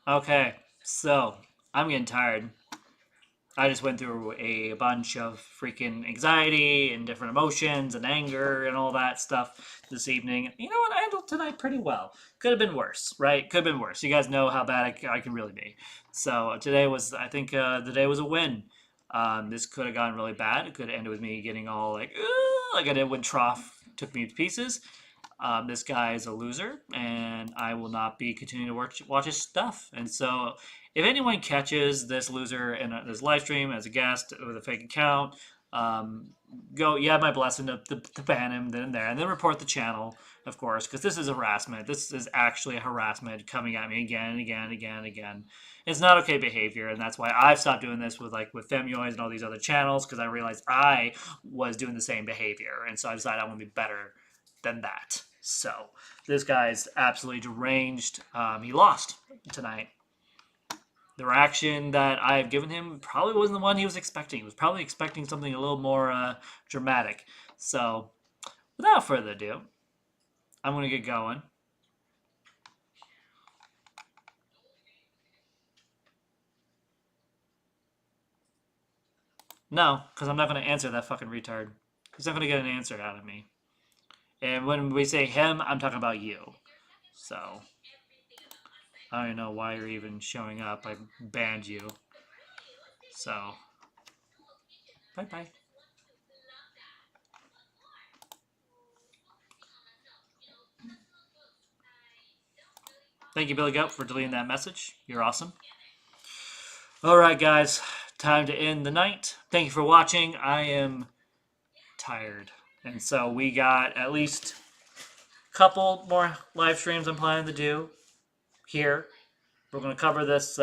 Okay, so I'm getting tired. I just went through a bunch of freaking anxiety and different emotions and anger and all that stuff this evening. You know what? I handled tonight pretty well. Could have been worse, right? Could have been worse. You guys know how bad I can really be. So today was, I think, the day was a win. This could have gotten really bad. It could have ended with me getting all like I did when Trough took me to pieces. This guy is a loser, and I will not be continuing to watch his stuff. And so, if anyone catches this loser in this live stream as a guest with a fake account, go, you have my blessing to ban him then and there, and then report the channel, of course, because this is harassment. This is actually harassment coming at me again and again and again and again. It's not okay behavior, and that's why I've stopped doing this with Femioids and all these other channels, because I realized I was doing the same behavior, and so I decided I want to be better than that. So this guy's absolutely deranged. He lost tonight. The reaction that I've given him probably wasn't the one he was expecting. He was probably expecting something a little more dramatic. So without further ado, I'm going to get going. No, because I'm not going to answer that fucking retard. He's not going to get an answer out of me. And when we say him, I'm talking about you. So, I don't even know why you're even showing up. I banned you. So, bye-bye. Thank you, Billy Goat, for deleting that message. You're awesome. Alright, guys. Time to end the night. Thank you for watching. I am tired. And so we got at least a couple more live streams I'm planning to do here. We're going to cover this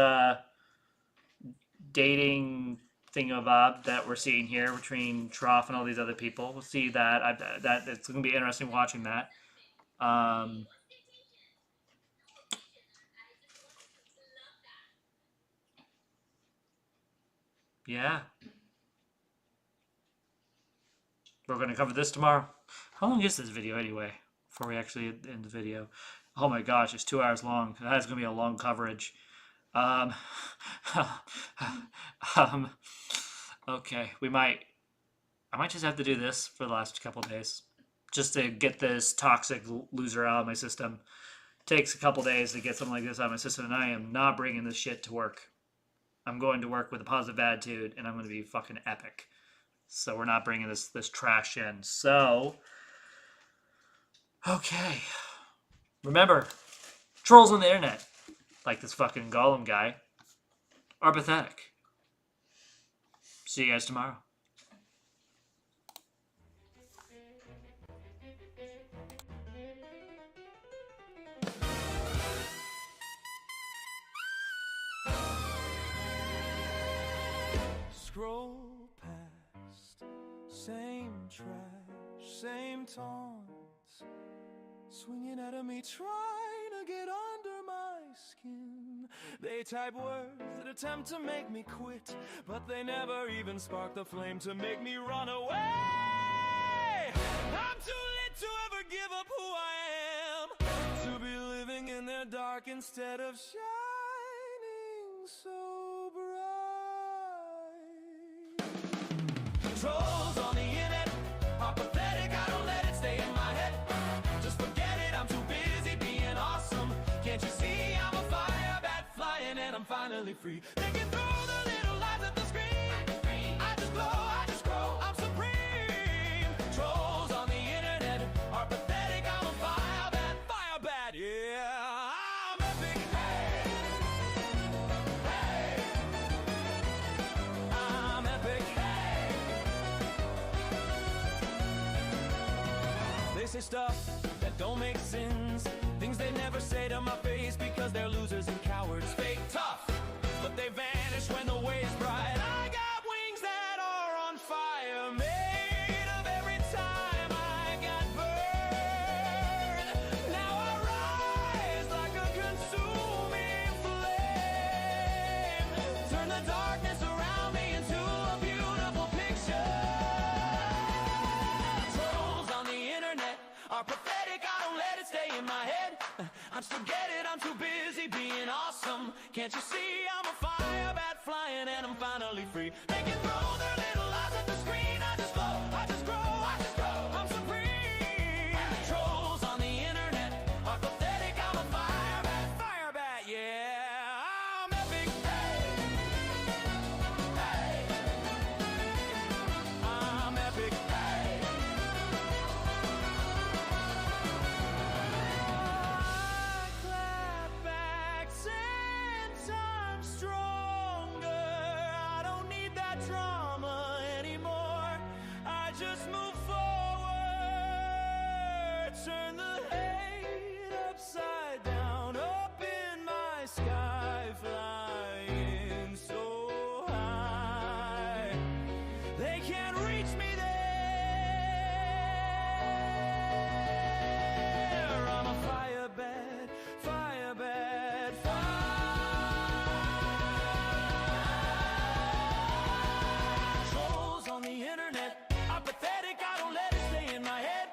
dating thingamabob that we're seeing here between Trough and all these other people. We'll see that. That it's going to be interesting watching that. Yeah. We're going to cover this tomorrow. How long is this video anyway? Before we actually end the video. Oh my gosh, it's 2 hours long. That is going to be a long coverage. Okay, I might just have to do this for the last couple days. Just to get this toxic loser out of my system. Takes a couple days to get something like this out of my system, and I am not bringing this shit to work. I'm going to work with a positive attitude, and I'm going to be fucking epic. So we're not bringing this trash in. So, okay. Remember, trolls on the internet, like this fucking Gollum guy, are pathetic. See you guys tomorrow. Scroll past, same trash, same taunts, swinging at me, trying to get under my skin. They type words that attempt to make me quit, but they never even spark the flame to make me run away. I'm too lit to ever give up who I am, to be living in their dark instead of shining so bright. Trolls on the internet are pathetic, I don't let it stay in my head. Just forget it, I'm too busy being awesome. Can't you see I'm a fire bat flying and I'm finally free? They can throw the little lies at the screen. I just glow, I just grow, I'm supreme. Trolls on the internet are pathetic, I'm a fire bat, yeah. I'm epic, hey. Hey. I'm epic, hey. They say stuff that don't make sense, things they never say to my face because they're losers and cowards. Fake tough, but they vanish when the way is bright. I got wings that are on fire, made of every time I got burned. Now I rise like a consuming flame. stay in my head. I'm forget it, I'm too busy being awesome. Can't you see I'm a fire bat flying and I'm finally free? They can throw their little lies at the screen. I just glow, I just grow, I just grow. I'm supreme. Trolls on the internet are pathetic. I'm a fire bat, yeah. I'm epic. Hey. Hey. I'm epic. Hey. I clap back 10 times stronger. I don't need that drama anymore. I just move forward, turn the hate upside down, up in my sky, flying so high. They can't reach me there. I'm a fire bat, fire bat, fire. Trolls on the internet are pathetic. I don't let it stay in my head.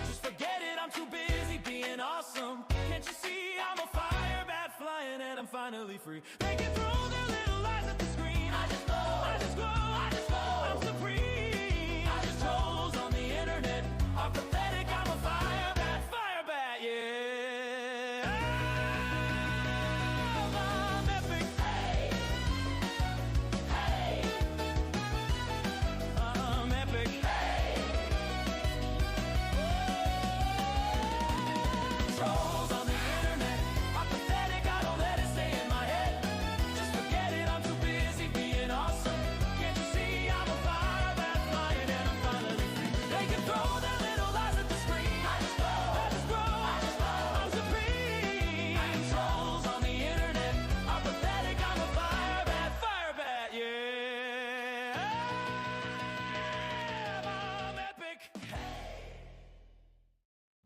Just forget it, I'm too busy being awesome. Can't you see I'm a fire bat flying and I'm finally free? They can throw